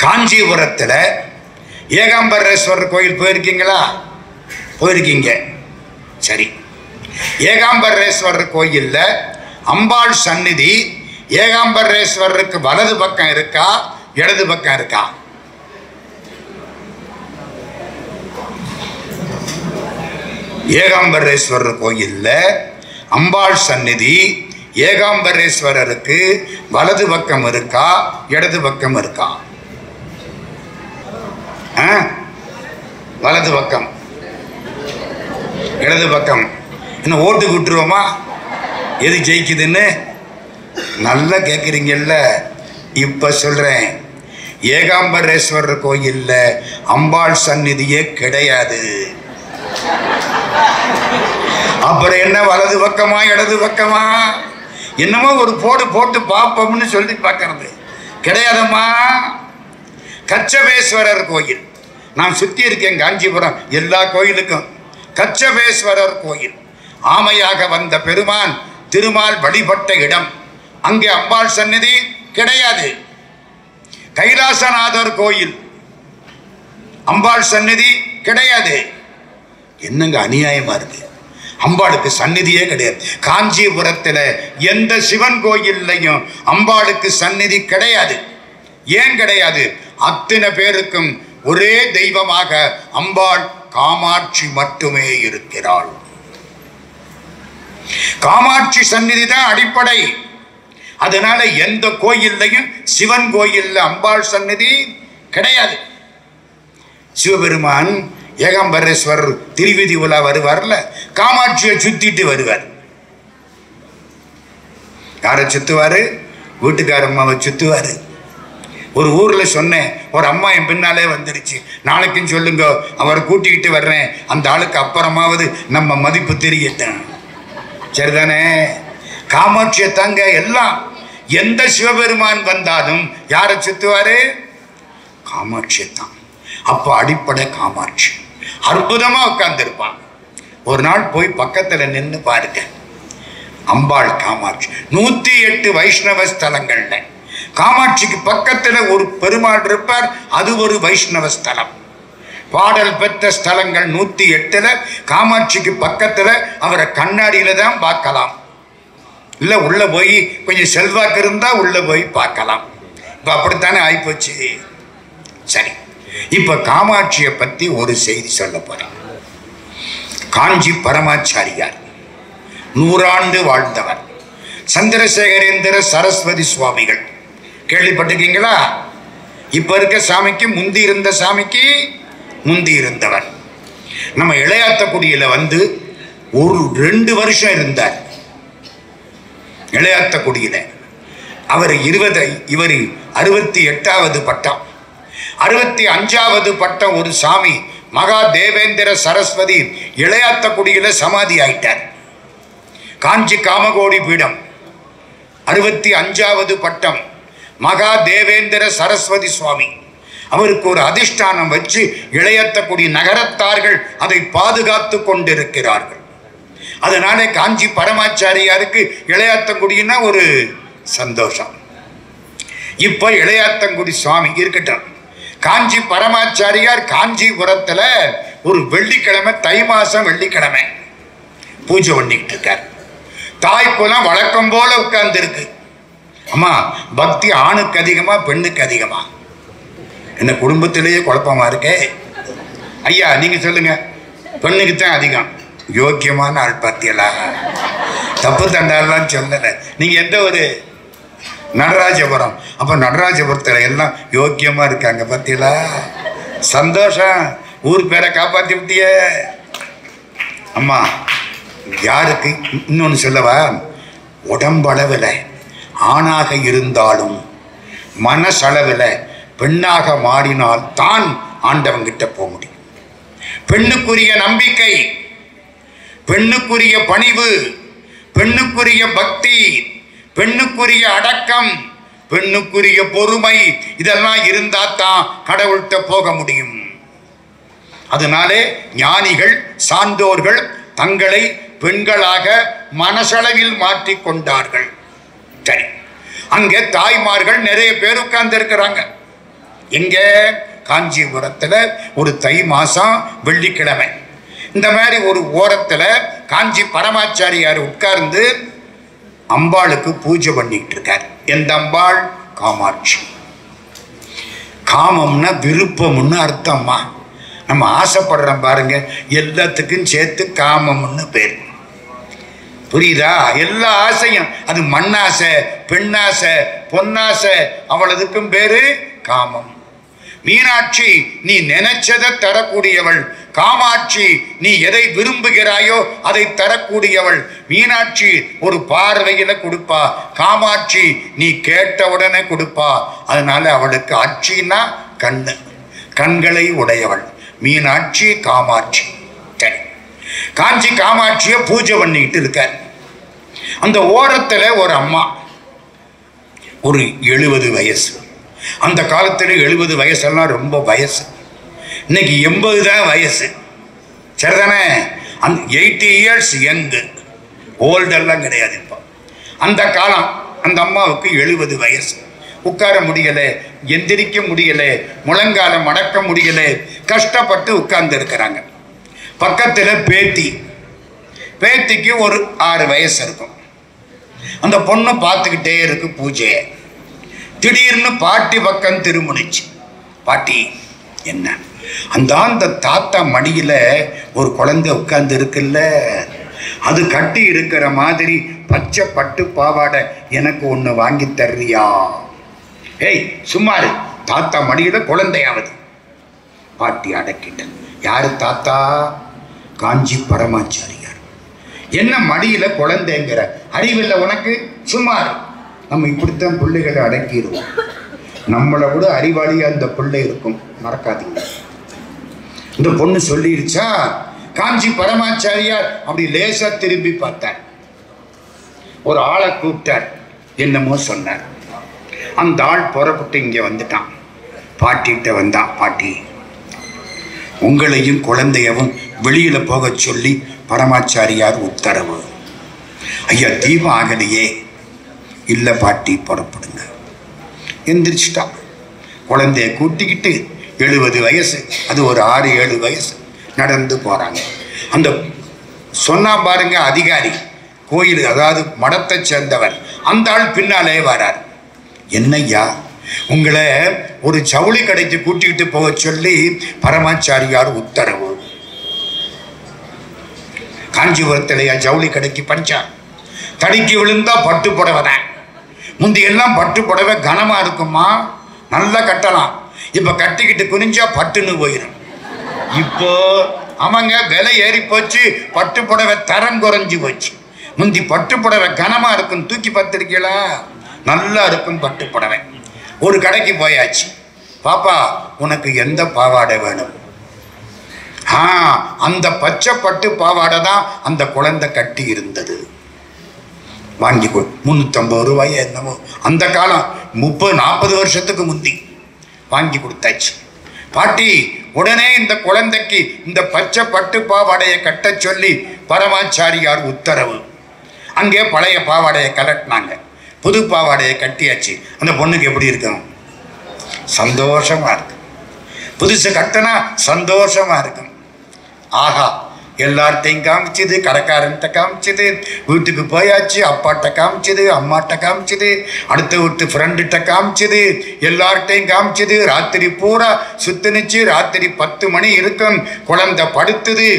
காஞ்சிபுரத்தில் ஏகாம்பரேஸ்வரர் கோயில் போயிருக்கீங்களா? போயிருக்கீங்க. சரி, ஏகாம்பரேஸ்வரர் கோயில்ல அம்பாள் சந்நிதி ஏகாம்பரேஸ்வரருக்கு வலது பக்கம் இருக்கா, இடது பக்கம் இருக்கா? ஏகாம்பரேஸ்வரர் கோயில்ல அம்பாள் சந்நிதி ஏகாம்பரேஸ்வரருக்கு வலது பக்கம் இருக்கா, இடது பக்கம் இருக்கா? வலது பக்கம், இடது பக்கம். இன்னும் ஓட்டு விட்டுருவோமா? எது ஜெயிக்குதுன்னு நல்லா கேட்குறீங்கல்ல. இப்ப சொல்றேன், ஏகாம்பரேஸ்வரர் கோயில்ல அம்பாள் சந்நிதியே கிடையாது. அப்புறம் என்ன வலது பக்கமா இடது பக்கமா? என்னமோ ஒரு போடு போட்டு பார்ப்போம்னு சொல்லி பார்க்கறது கிடையாதம்மா. கச்சபேஸ்வரர் கோயில் நான் சுத்தி இருக்கேன், காஞ்சிபுரம் எல்லா கோயிலுக்கும். கச்சபேஸ்வரர் கோயில் ஆமையாக வந்த பெருமான் திருமால் வழிபட்ட இடம். அங்கே அம்பாள் சந்நிதி கிடையாது. கைலாசநாதர் கோயில் அம்பாள் சந்நிதி கிடையாது. என்னங்க அநியாயமா இருக்கு, அம்பாளுக்கு சந்நிதியே கிடையாது. காஞ்சிபுரத்தில் எந்த சிவன் கோயில்லையும் அம்பாளுக்கு சந்நிதி கிடையாது. ஏன் கிடையாது? அத்தனை பேருக்கும் ஒரே தெய்வமாக அம்பாள் காமாட்சி மட்டுமே இருக்கிறாள். காமாட்சி சந்நிதி தான் அடிப்படை. அதனால எந்த கோயில்லையும் சிவன் கோயில்ல அம்பாள் சந்நிதி கிடையாது. சிவபெருமான் ஏகாம்பரேஸ்வரர் திருவிதி உலா வருவார்ல, காமாட்சியை சுத்திட்டு வருவார். யாரை சுத்துவாரு? வீட்டுக்கார அம்மாவை சுத்துவாரு. ஒரு ஊர்ல சொன்னேன், ஒரு அம்மா என் பின்னாலே வந்துருச்சு, நாளைக்குன்னு சொல்லுங்க, அவரை கூட்டிக்கிட்டு வர்றேன், அந்த ஆளுக்கு அப்புறமாவது நம்ம மதிப்பு தெரியட்டும். சரிதானே? காமாட்சியை தாங்க எல்லாம். எந்த சிவபெருமான் வந்தாலும் யாரை சுத்துவாரு? காமாட்சியை தான். அப்ப அடிப்படை காமாட்சி. அற்புதமா உட்கார்ந்துருப்பான். ஒரு நாள் போய் பக்கத்துல நின்று பாருங்க, அம்பாள் காமாட்சி. 108 வைஷ்ணவ ஸ்தலங்கள்ல காமாட்சிக்கு பக்கத்துல ஒரு பெருமாள் இருப்பார், அது ஒரு வைஷ்ணவ ஸ்தலம். பாடல் பெற்ற ஸ்தலங்கள் 108ல காமாட்சிக்கு பக்கத்துல அவரை கண்ணாடியில தான் பார்க்கலாம். இல்ல உள்ள போய் கொஞ்சம் செல்வாக்கு இருந்தா உள்ள போய் பார்க்கலாம். இப்ப அப்படித்தானே ஆயிப்போச்சு. சரி, இப்ப காமாட்சியை பத்தி ஒரு செய்தி சொல்ல போறேன். காஞ்சி பரமாச்சாரியார் 100 ஆண்டு வாழ்ந்தவர். சந்திரசேகரேந்திர சரஸ்வதி சுவாமிகள் கேள்விப்பட்டிருக்கீங்களா? இப்ப இருக்க சாமிக்கு முந்தி இருந்த சாமிக்கு முந்தி இருந்தவர். நம்ம இளையாத்தக்குடியில வந்து ஒரு 2 வருஷம் இருந்தார். இளையாத்தக்குடியில அவர் 68வது பட்டம், 65வது பட்டம் ஒரு சாமி மகா தேவேந்திர சரஸ்வதி இளையாத்தக்குடியில சமாதி ஆயிட்டார். காஞ்சி காமகோடி பீடம் 65வது பட்டம் மகா தேவேந்திர சரஸ்வதி சுவாமி. அவருக்கு ஒரு அதிஷ்டானம் வச்சு இளையாத்தக்குடி நகரத்தார்கள் அதை பாதுகாத்து கொண்டிருக்கிறார்கள். அதனால காஞ்சி பரமாச்சாரியாருக்கு இளையாத்தங்குடின்னா ஒரு சந்தோஷம். இப்ப இளையாத்தங்குடி சுவாமி இருக்கட்டும். காஞ்சி பரமாச்சாரியார் காஞ்சிபுரத்துல ஒரு வெள்ளிக்கிழமை, தை மாசம் வெள்ளிக்கிழமை பூஜை பண்ணிக்கிட்டு இருக்கார். தாய்க்குலம் வழக்கம் போல உட்கார்ந்து இருக்கு. அம்மா, பக்தி ஆணுக்கு அதிகமா பெண்ணுக்கு அதிகமா? என்ன குடும்பத்திலேயே குழப்பமா இருக்கே. ஐயா நீங்க சொல்லுங்க, பெண்ணுக்கு தான் அதிகம். யோக்கியமான ஆள் பார்த்தீங்களா? தப்பு தண்டாலாம் சொல்லல. நீங்க எந்த ஒரு நடராஜபுரம், அப்ப நடராஜபுரத்தில் எல்லாம் யோக்கியமா இருக்காங்க பார்த்தீங்களா? சந்தோஷம், ஊர் பேரை காப்பாற்றி விட்டிய. அம்மா யாருக்கு இன்னொன்னு சொல்லவா? உடம்பளவில் ஆணாக இருந்தாலும் மனசளவில் பெண்ணாக மாறினால் தான் ஆண்டவங்கிட்ட போக முடியும். பெண்ணுக்குரிய நம்பிக்கை, பெண்ணுக்குரிய பணிவு, பெண்ணுக்குரிய பக்தி, பெண்ணுக்குரிய அடக்கம், பெண்ணுக்குரிய பொறுமை, இதெல்லாம் இருந்தா தான் கடவுள்கிட்ட போக முடியும். அதனாலே ஞானிகள் சான்றோர்கள் தங்களை பெண்களாக மனசளவில் மாற்றிக் கொண்டார்கள். சரி, அங்கே தாய்மார்கள் நிறைய பேர் உட்கார்ந்து இருக்கிறாங்க. எங்க காஞ்சிபுரத்துல ஒரு தை மாசம் வெள்ளிக்கிழமை இந்த மாதிரி ஒரு ஓரத்துல காஞ்சி பரமாச்சாரியார் உட்கார்ந்து அம்பாளுக்கு பூஜை பண்ணிட்டு இருக்கார். எந்த அம்பாள்? காமாட்சி. காமம்னா விருப்பம்னு அர்த்தம்மா. நம்ம ஆசைப்படுறோம் பாருங்க, எல்லாத்துக்கும் சேர்த்து காமம்னு பேர். புரியுதா? எல்லா ஆசையும், அது மண்ணாசை, பெண்ணாசை, பொன்னாசை, அவ்வளவுக்கும் பேரு காமம். மீனாட்சி நீ நினைச்சதை தரக்கூடியவள். காமாட்சி நீ எதை விரும்புகிறாயோ அதை தரக்கூடியவள். மீனாட்சி ஒரு பார்வையில கொடுப்பா, காமாட்சி நீ கேட்ட உடனே கொடுப்பா. அதனால அவளுக்கு ஆட்சின்னா கண்ணு, கண்களை உடையவள் மீனாட்சி காமாட்சி. சரி, காஞ்சி காமாட்சிய பூஜை பண்ணிட்டு இருக்க. அந்த ஓரத்துல ஒரு அம்மா, ஒரு 70 வயசு. அந்த காலத்துல 70 வயசெல்லாம் ரொம்ப வயசு. இன்னைக்கு 80 தான் வயசு, சரிதானே? அந்த 80 இயர்ஸ் யங்கு, ஓல்டெல்லாம் கிடையாது. இப்போ அந்த காலம் அந்த அம்மாவுக்கு 70 வயசு. உட்கார முடியல, எந்திரிக்க முடியல, முழங்காலம் மடக்க முடியல, கஷ்டப்பட்டு உட்கார்ந்து இருக்கிறாங்க. பக்கத்துல பேத்தி, பேத்திக்கு ஒரு 6 வயசு இருக்கும். அந்த பொண்ணு பார்த்துக்கிட்டே இருக்கு பூஜையை. திடீர்னு பாட்டி பக்கம் திரும்பிச்சு. பாட்டி என்ன? அந்த தாத்தா மடியில ஒரு குழந்தை உட்கார்ந்து இருக்குல்ல, அது கட்டி இருக்கிற மாதிரி பச்சை பட்டு பாவாடை எனக்கு ஒண்ணு வாங்கி தர்றியா? ஏய் சும்மாரு, தாத்தா மடியில குழந்தையாவது. பாட்டி அடக்கிட்டேன். யாரு தாத்தா? காஞ்சி பரமாச்சாரியார். என்ன மடியில குழந்தைங்கிற அறிவில்லை உனக்கு? சும்மாரு. நம்ம இப்படித்தான் பிள்ளைகளை அடக்கிடுவோம். நம்மளை விட அறிவாளியா அந்த பிள்ளை இருக்கும், மறக்காதீங்க. இந்த பொண்ணு சொல்லிருச்சா? காஞ்சி பரமாச்சாரியார் அப்படி லேசா திரும்பி பார்த்தார். ஒரு ஆளை கூப்பிட்டார், என்னமோ சொன்னார். அந்த ஆள் புறப்பட்டு இங்க வந்துட்டான். பாட்டிகிட்ட வந்தான். பாட்டி, உங்களையும் குழந்தையவும் வெளியில போக சொல்லி பரமாச்சாரியார் உத்தரவு. ஐயா தீபம் ஆகலையே. இல்ல பாட்டி, புறப்படுங்க. எந்திரிச்சிட்டான். குழந்தைய கூட்டிக்கிட்டு 70 வயசு, அது ஒரு 6-7 வயசு நடந்து போறாங்க. அந்த சொன்னா பாருங்க அதிகாரி, கோயில் அதாவது மடத்தை சேர்ந்தவர், அந்த ஆள் பின்னாலே வரார். என்னய்யா, உங்களை ஒரு ஜவுளி கடைக்கு கூட்டிக்கிட்டு போக சொல்லி பரமாச்சாரியார் உத்தரவு. காஞ்சிபுரத்திலேயா ஜவுளி கடைக்கு பஞ்சா? தடிக்கு விழுந்தா பட்டு புடவை தான். முந்தையெல்லாம் பட்டு புடவை கனமா இருக்குமா, நல்லா கட்டலாம். இப்ப கட்டிக்கிட்டு குனிஞ்சா பட்டுன்னு போயிடும். இப்போ அவங்க விலை ஏறி போச்சு, பட்டு புடவை தரம் குறைஞ்சி போச்சு. முந்தி பட்டு புடவை கனமா இருக்கும், தூக்கி பார்த்திருக்கீங்களா? நல்லா இருக்கும் பட்டு புடவை. ஒரு கடைக்கு போயாச்சு. பாப்பா உனக்கு எந்த பாவாடை வேணும்? அந்த பச்சை பட்டு பாவாடை தான் அந்த குழந்தை கட்டி இருந்தது. வாங்கி 350 ரூபாய் என்னமோ, அந்த காலம் 30-40 வருஷத்துக்கு முந்தி வாங்கி கொடுத்தாச்சு. பாட்டி உடனே இந்த குழந்தைக்கு இந்த பச்சை பட்டு பாவாடையை கட்ட சொல்லி பரமாச்சாரியார் உத்தரவு. அங்கே பழைய பாவாடையை கலட்டினாங்க, புது பாவாடையை கட்டியாச்சு. அந்த பொண்ணுக்கு எப்படி இருக்கும்? சந்தோஷமா இருக்கு. புதுசு கட்டினா சந்தோஷமா இருக்கும். ஆஹா, எல்லார்ட்டையும் காமிச்சது, கடைக்காரன்ட்ட காமிச்சது, வீட்டுக்கு போயாச்சு, அப்பாட்ட காமிச்சது, அம்மாட்ட காமிச்சது, அடுத்த வீட்டு ஃப்ரெண்டுகிட்ட காமிச்சது, எல்லார்ட்டையும் காமிச்சது. ராத்திரி பூரா சுத்தினுச்சு. ராத்திரி 10 மணி இருக்கும். குழந்தை படுத்துது.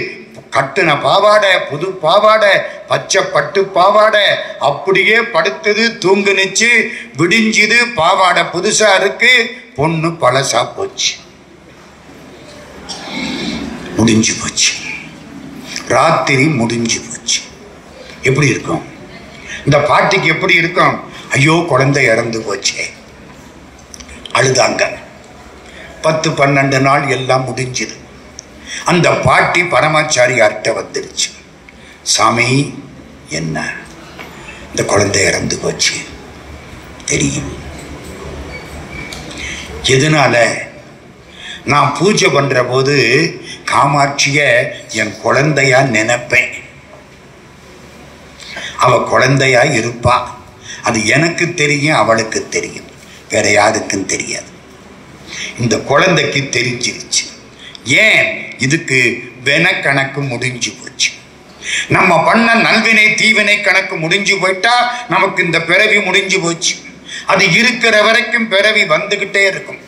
கட்டுன பாவாடை, புது பாவாடை, பச்சை பட்டு பாவாடை, அப்படியே படுத்தது, தூங்குனுச்சு. விடிஞ்சுது, பாவாடை புதுசா இருக்கு, பொண்ணு பழசா போச்சு. முடிஞ்சு போச்சு. ராத்திரி முடிஞ்சு போச்சு. எப்படி இருக்கும்? இந்த பாட்டிக்கு எப்படி இருக்கும்? ஐயோ குழந்தை இறந்து போச்சே. அழுதாங்க. 10-12 நாள் எல்லாம் முடிஞ்சுது. அந்த பாட்டி பரமாச்சாரியார்கிட்ட வந்துருச்சு. சாமி என்ன, இந்த குழந்தை இறந்து போச்சு தெரியும். எதனால? நான் பூஜை பண்ற போது காமாட்சிய என் குழந்தையா நினைப்பேன். அவ குழந்தையா இருப்பா. அது எனக்கு தெரியும், அவளுக்கு தெரியும், வேற யாருக்கும் தெரியாது. இந்த குழந்தைக்கு தெரிஞ்சிருச்சு. ஏன்? இதுக்கு வென கணக்கு முடிஞ்சு போச்சு. நம்ம பண்ண நல்வினை தீவினை கணக்கு முடிஞ்சு போயிட்டா நமக்கு இந்த பிறவி முடிஞ்சு போச்சு. அது இருக்கிற வரைக்கும் பிறவி வந்துகிட்டே இருக்கும்.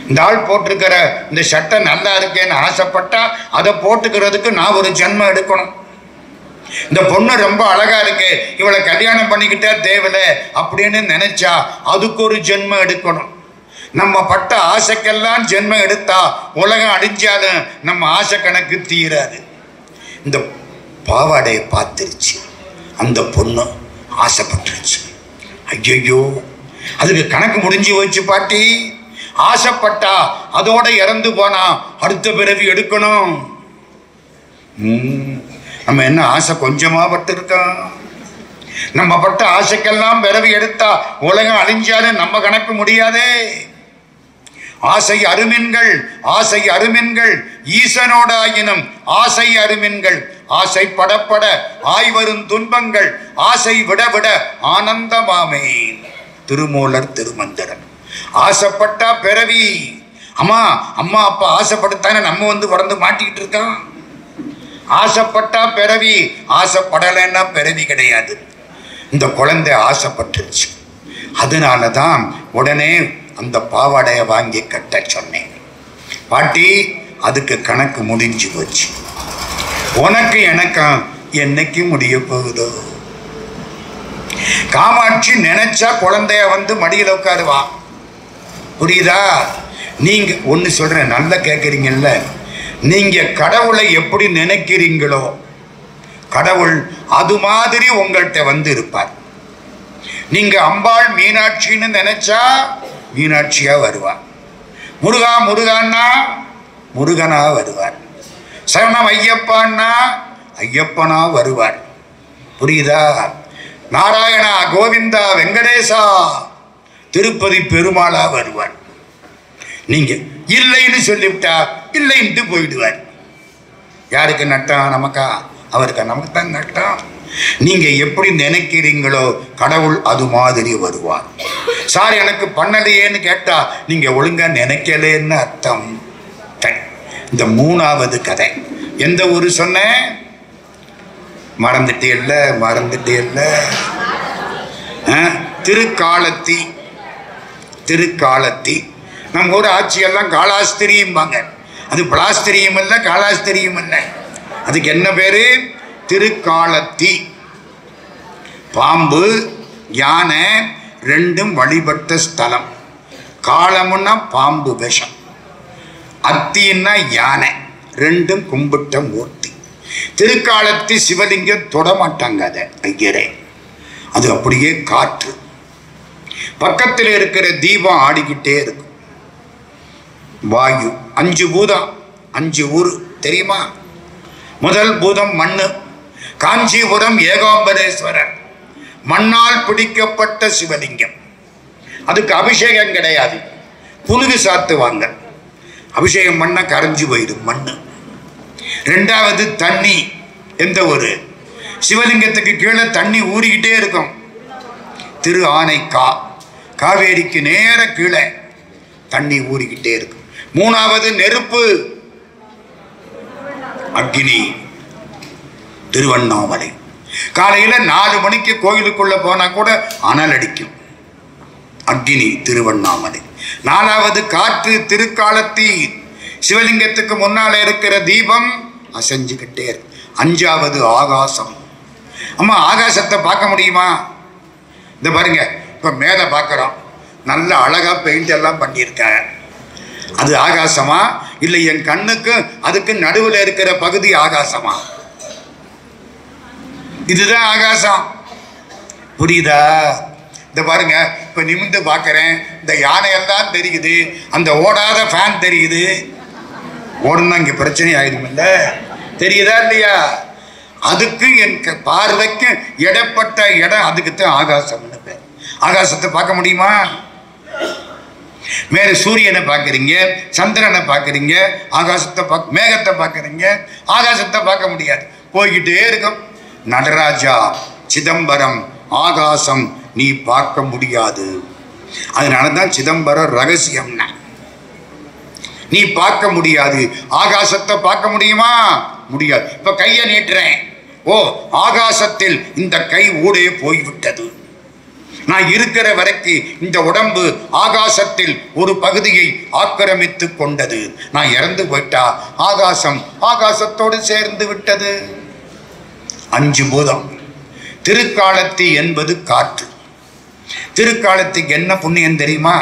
இந்த ஆள் போட்டிருக்கிற இந்த சட்டை நல்லா இருக்கேன்னு ஆசைப்பட்டா அதை போட்டுக்கிறதுக்கு நான் ஒரு ஜென்மம் எடுக்கணும். இந்த பொண்ணு ரொம்ப அழகா இருக்கு, இவளை கல்யாணம் பண்ணிக்கிட்டா தேவல அப்படின்னு நினைச்சா அதுக்கு ஒரு ஜென்மம் எடுக்கணும். நம்ம பட்ட ஆசைக்கெல்லாம் ஜென்மம் எடுத்தா உலகம் அடிஞ்சாலும் நம்ம ஆசை கணக்கு தீராது. இந்த பாவாடையை பார்த்துருச்சு, அந்த பொண்ணு ஆசைப்பட்டுருச்சு. ஐயோ, அதுக்கு கணக்கு முடிஞ்சு போச்சு பாட்டி. ஆசைப்பட்டா அதோட இறந்து போனா அடுத்த பிறவி எடுக்கணும். நம்ம என்ன ஆசை கொஞ்சமா பட்டிருக்கோம்? நம்ம பட்ட ஆசைக்கெல்லாம் பிறவி எடுத்தா உலகம் அழிஞ்சாலும் நம்ம கணக்கு முடியாதே. ஆசை அருமின்கள், ஆசை அருமின்கள் ஈசனோடாயினும் ஆசை அருமின்கள். ஆசை படப்பட ஆய்வரும் துன்பங்கள் ஆசை விட விட ஆனந்தமாமே. திருமூலர் திருமந்திரம். ஆசைப்பட்டா பிறவி. அம்மா அம்மா அப்பா ஆசைப்படுத்தானே நம்ம வந்து பிறந்து மாட்டிக்கிட்டு இருக்கான். ஆசைப்பட்டா பிறவி, ஆசைப்படலைன்னா பிறவி கிடையாது. இந்த குழந்தை ஆசைப்பட்டுருச்சு. அதனால தான் உடனே அந்த பாவாடையை வாங்கி கட்ட சொன்னேன். பாட்டி, அதுக்கு கணக்கு முடிஞ்சு போச்சு. உனக்கு எனக்கும் என்னைக்கு முடிய போகுதோ? காமாட்சி நினைச்சா குழந்தைய வந்து மடியில் உட்காருவா. புரியுதா? நீங்க ஒன்று சொல்றேன், நல்லா கேட்குறீங்கல்ல. நீங்க கடவுளை எப்படி நினைக்கிறீங்களோ கடவுள் அது மாதிரி உங்கள்கிட்ட வந்து இருப்பார். நீங்க அம்பாள் மீனாட்சின்னு நினைச்சா மீனாட்சியா வருவார். முருகா முருகான்னா முருகனா வருவார். சரணம் ஐயப்பான்னா ஐயப்பனா வருவார். புரியுதா? நாராயணா கோவிந்தா வெங்கடேசா திருப்பதி பெருமாளா வருவார். நீங்க இல்லைன்னு சொல்லிவிட்டா இல்லைன்ட்டு போயிடுவார். யாருக்கு நட்டம்? நமக்கா? அவருக்கு நமக்கு தான் நட்டம். நீங்க எப்படி நினைக்கிறீங்களோ கடவுள் அது மாதிரி வருவார். சார் எனக்கு பண்ணலையேன்னு கேட்டா நீங்க ஒழுங்கா நினைக்கலேன்னு அர்த்தம். இந்த மூணாவது கதை எந்த ஊரு சொன்ன? மறந்துட்டே இல்ல திருக்காலத்தி. திருக்காலத்தி. நம்ம ஊர் ஆட்சியெல்லாம் காலாஸ்திரியும்பாங்க. அது பிளாஸ்திரியும் இல்லை, காலாஸ்திரியும் இல்லை. அதுக்கு என்ன பேரு? திருக்காலத்தி. பாம்பு யானை ரெண்டும் வழிபட்ட ஸ்தலம். காலமுன்னா பாம்பு விஷம், அத்தின்னா யானை, ரெண்டும் கும்பிட்ட மூர்த்தி. திருக்காலத்தி சிவலிங்கம் தொடமாட்டாங்க. அதை ஐயரே, அது அப்படியே காற்று. பக்கத்தில் இருக்கிற தீபம் ஆடிக்கிட்டே இருக்கும். வாயு. 5 பூதம், 5 ஊர் தெரியுமா? முதல் பூதம் மண்ணு. காஞ்சிபுரம் ஏகாம்பரேஸ்வரர் மண்ணால் பிடிக்கப்பட்ட சிவலிங்கம். அதுக்கு அபிஷேகம் கிடையாது, புனுகு சாத்துவாங்க. அபிஷேகம் பண்ண கரைஞ்சு போயிடும் மண்ணு. 2வது தண்ணி. எந்த ஒரு சிவலிங்கத்துக்கு கீழே தண்ணி ஊறிக்கிட்டே இருக்கும். திரு ஆனைக்கா, காவேரிக்கு நேர கீழே தண்ணி ஊறிக்கிட்டே இருக்கும். 3வது நெருப்பு, அக்னி, திருவண்ணாமலை. காலையில் 4 மணிக்கு கோயிலுக்குள்ள போனா கூட அனல் அடிக்கும். அக்னி, திருவண்ணாமலை. 4வது காற்று, திருக்காலத்தி. சிவலிங்கத்துக்கு முன்னால இருக்கிற தீபம் அசைஞ்சுக்கிட்டே இருக்கு. 5வது ஆகாசம். அம்மா, ஆகாசத்தை பார்க்க முடியுமா? இந்த பாருங்க, இப்ப மேலே பார்க்கிறோம், நல்ல அழகா பெயிண்ட் எல்லாம் பண்ணியிருக்கேன். அது ஆகாசமா இல்லை என் கண்ணுக்கு அதுக்கு நடுவில் இருக்கிற பகுதி ஆகாசமா? இதுதான் ஆகாசம். புரியுதா? இந்த பாருங்க, இப்ப நிமிந்து பார்க்கிறேன், இந்த யானையெல்லாம் தெரியுது, அந்த ஓடாத ஃபேன் தெரியுது. ஓடுனா இங்க பிரச்சனை ஆயிடும் இல்ல? தெரியுதா இல்லையா? அதுக்கு என் பார்வைக்கு இடப்பட்ட இடம், அதுக்குத்தான் ஆகாசம்னு பேர். ஆகாசத்தை பார்க்க முடியுமா? மேல சூரியனை பார்க்குறீங்க, சந்திரனை பார்க்குறீங்க, ஆகாசத்தை மேகத்தை பார்க்குறீங்க, ஆகாசத்தை பார்க்க முடியாது. போய்கிட்டே இருக்கும். நடராஜா, சிதம்பரம், ஆகாசம் நீ பார்க்க முடியாது. அதனாலதான் சிதம்பரம் ரகசியம்னா. நீ பார்க்க முடியாது, ஆகாசத்தை பார்க்க முடியுமா? முடியாது. இப்ப கையை நீட்டுறேன், ஓ ஆகாசத்தில் இந்த கை ஊடே போய்விட்டது. நான் இருக்கிற வரைக்கும் இந்த உடம்பு ஆகாசத்தில் ஒரு பகுதியை ஆக்கிரமித்து கொண்டது. நான் இறந்து போயிட்டா ஆகாசம் ஆகாசத்தோடு சேர்ந்து விட்டது. 5 பூதம். திருக்காலத்தி என்பது காற்று. திருக்காலத்துக்கு என்ன புண்ணியம் தெரியுமா?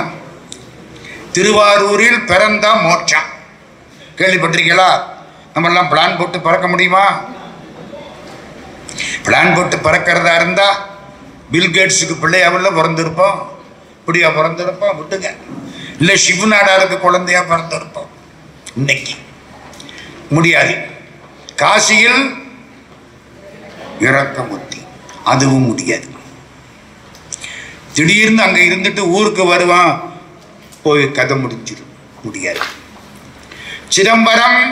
திருவாரூரில் பிறந்தா மோட்சம். கேள்விப்பட்டிருக்கீங்களா? நம்ம எல்லாம் பிளான் போட்டு பறக்க முடியுமா? பிளான் போட்டு பறக்கிறதா இருந்தா பில்கேட்ஸுக்கு பிள்ளையாவில் பிறந்திருப்போம். இப்படியா பிறந்திருப்போம்? விட்டுங்க. இல்லை சிவநாடாருக்கு குழந்தையா பிறந்திருப்போம். இன்னைக்கு முடியாது. காசியில் இறக்கமுத்தி, அதுவும் முடியாது. திடீர்னு அங்க இருந்துட்டு ஊருக்கு வருவான், போய் கதை முடிஞ்சிடும். முடியாது. சிதம்பரம்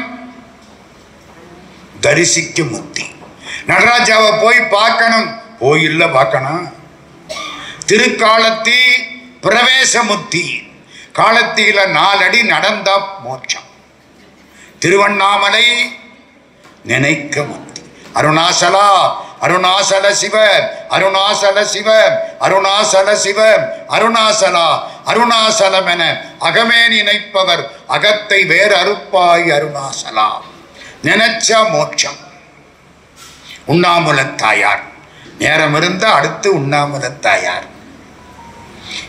தரிசிக்க முத்தி. நடராஜாவை போய் பார்க்கணும், கோயில்ல பார்க்கணும். திருக்காலத்தி பிரவேச முத்தி. காலத்தில 4 அடி நடந்தா மோட்சம். திருவண்ணாமலை நினைக்க முத்தி. அருணாசலா அருணாசல சிவ அருணாசல சிவ அருணாசல சிவ அருணாசலா அருணாசலம் என அகமே நினைப்பவர் அகத்தை வேறு அறுப்பாய் அருணாசலா. நினைச்ச மோட்சம். உண்ணாமுலத்தாயார். நேரம் இருந்தா அடுத்து உண்ணாமுலத்தாயார்.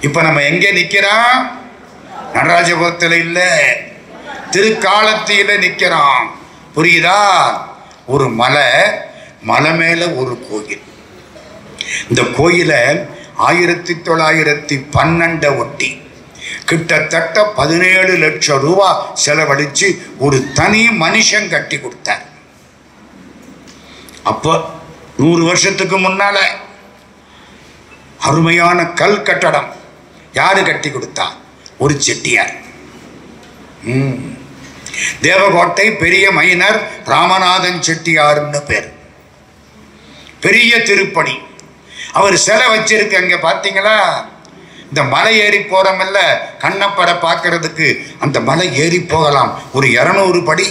இப்ப நம்ம எங்க நிக்கிறோம்? நடராஜபுரத்தில் இல்ல, திருக்காலத்தில நிக்கிறோம். புரியுதா? ஒரு மலை, மலை மேல ஒரு கோயில். இந்த கோயில 1912 ஒட்டி கிட்டத்தட்ட 17 லட்சம் ரூபாய் செலவழிச்சு ஒரு தனி மனுஷன் கட்டி கொடுத்தார். அப்போ 100 வருஷத்துக்கு முன்னால அருமையான கல் கட்டடம். யாரு கட்டி கொடுத்தா? ஒரு செட்டியார். தேவகோட்டை பெரிய மைனர் ராமநாதன் செட்டியார்னு பேர். பெரிய திருப்பணி. அவர் சிலை வச்சிருக்கங்க பாத்தீங்களா? இந்த மலை ஏறி போறோம்ல கண்ணப்பரை பார்க்கறதுக்கு, அந்த மலை ஏறி போகலாம். ஒரு 200 படி.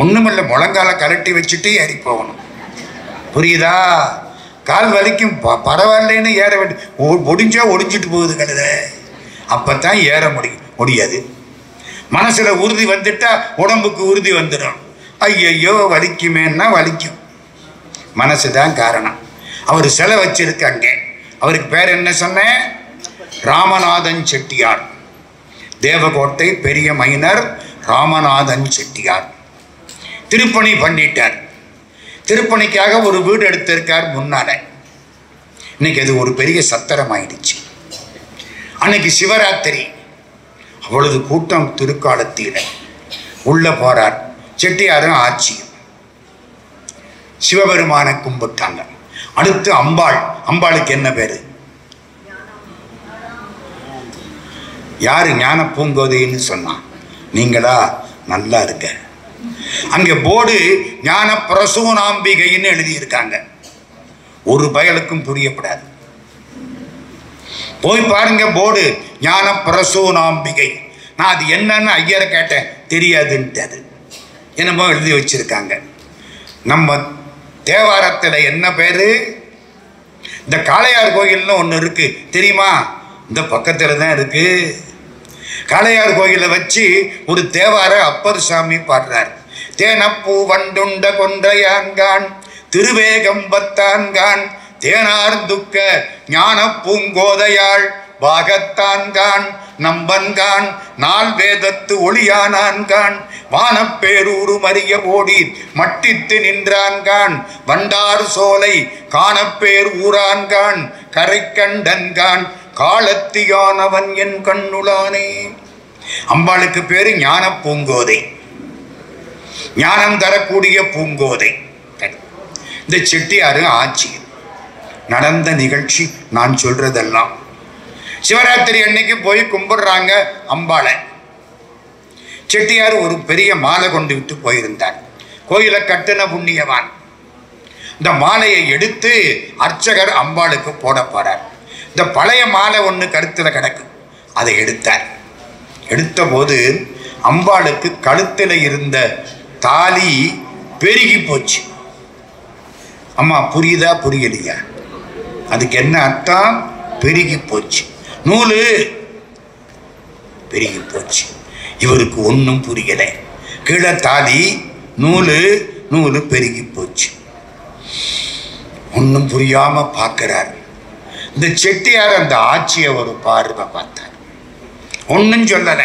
ஒண்ணுமில்ல, முழங்கால கலட்டி வச்சுட்டு ஏறி போகணும். புரியுதா? கால் வலிக்கும், பரவாயில்லைன்னு ஏற வேண்டிய, ஒடிஞ்சா ஒடிஞ்சிட்டு போகுது கழுத. அப்பத்தான் ஏற முடியாது. மனசுல உறுதி வந்துட்டா உடம்புக்கு உறுதி வந்துடும். ஐயையோ வலிக்குமேன்னா வலிக்கும். மனசுதான் காரணம். அவர் சிலை வச்சிருக்காங்க. அவருக்கு பேர் என்ன சொன்னேன்? ராமநாதன் செட்டியார். தேவகோட்டை பெரிய மைனர் ராமநாதன் செட்டியார் திருப்பணி பண்ணிட்டார். திருப்பணிக்காக ஒரு வீடு எடுத்திருக்கார் முன்னால. இன்னைக்கு அது ஒரு பெரிய சத்திரம் ஆயிடுச்சு. அன்னைக்கு சிவராத்திரி, அவ்வளவு கூட்டம் திருக்காலத்தில. உள்ள போறார் செட்டியாரும் ஆட்சியும். சிவபெருமானை கும்பிட்டாங்க. அடுத்து அம்பாள். அம்பாளுக்கு என்ன பேரு? யாரு? ஞான பூங்கோதைன்னு சொன்னான். நீங்களா? நல்லா இருக்க. அங்க போர்டு ஞான பிரசூனாம்பிகைன்னு எழுதியிருக்காங்க. ஒரு பயலுக்கும் புரியப்படாது. போய் பாருங்க போர்டு, ஞான பிரசூனாம்பிகை. நான் அது என்னன்னு ஐயரை கேட்டேன், தெரியாதுன்ட்டு. என்னமோ எழுதி வச்சிருக்காங்க. நம்ம தேவாரத்தில் என்ன பேரு? இந்த காளையார் கோயில்னு ஒன்று இருக்கு, தெரியுமா? இந்த பக்கத்தில் தான் இருக்கு. காளையார் கோயிலை வச்சு ஒரு தேவார அப்பர் சாமி பாடுறார். தேனப்பூ வண்டுண்ட கொன்றையான்கான் திருவேகம்பத்தான்கான் தேனார்ந்துக்க ஞான பூங்கோதையாள் பாகத்தான்கான் நம்பன்கான் நால் வேதத்து ஒளியானான்கான் வானப்பேரூரு மறிய ஓடி மட்டித்து நின்றான்கான் வண்டார் சோலை காணப்பேர் ஊரான்கான் கரைக்கண்டன்கான் காலத்தியானவன் என் கண்ணுளானே. அம்பாளுக்கு பேரு ஞான பூங்கோதை, ஞானம் தரக்கூடிய பூங்கோதை. இந்த செட்டியாரு ஆட்சி நடந்த நிகழ்ச்சி நான் சொல்றதெல்லாம். சிவராத்திரி அன்னைக்கு போய் கும்பிடுறாங்க அம்பாளை. செட்டியார் ஒரு பெரிய மாலை கொண்டு விட்டு போயிருந்தார். கோயிலை கட்டின புண்ணியவான். இந்த மாலையை எடுத்து அர்ச்சகர் அம்பாளுக்கு போட போறார். இந்த பழைய மாலை ஒன்று கருத்துல கிடக்கு. அதை எடுத்தார். எடுத்த போது அம்பாளுக்கு கழுத்தில் இருந்த தாலி பெருகி போச்சு. அம்மா புரியுதா புரியலையா? அதுக்கு என்ன அர்த்தம்? பெருகி போச்சு. நூலு பெருகி போச்சு. இவருக்கு ஒன்றும் புரியலை. கீழே தாலி, நூலு, நூலு பெருகி போச்சு. ஒன்றும் புரியாம பார்க்கிறார். இந்த செட்டியார் அந்த ஆட்சியை ஒரு பார்வை பார்த்தார். ஒன்னும் சொல்லல,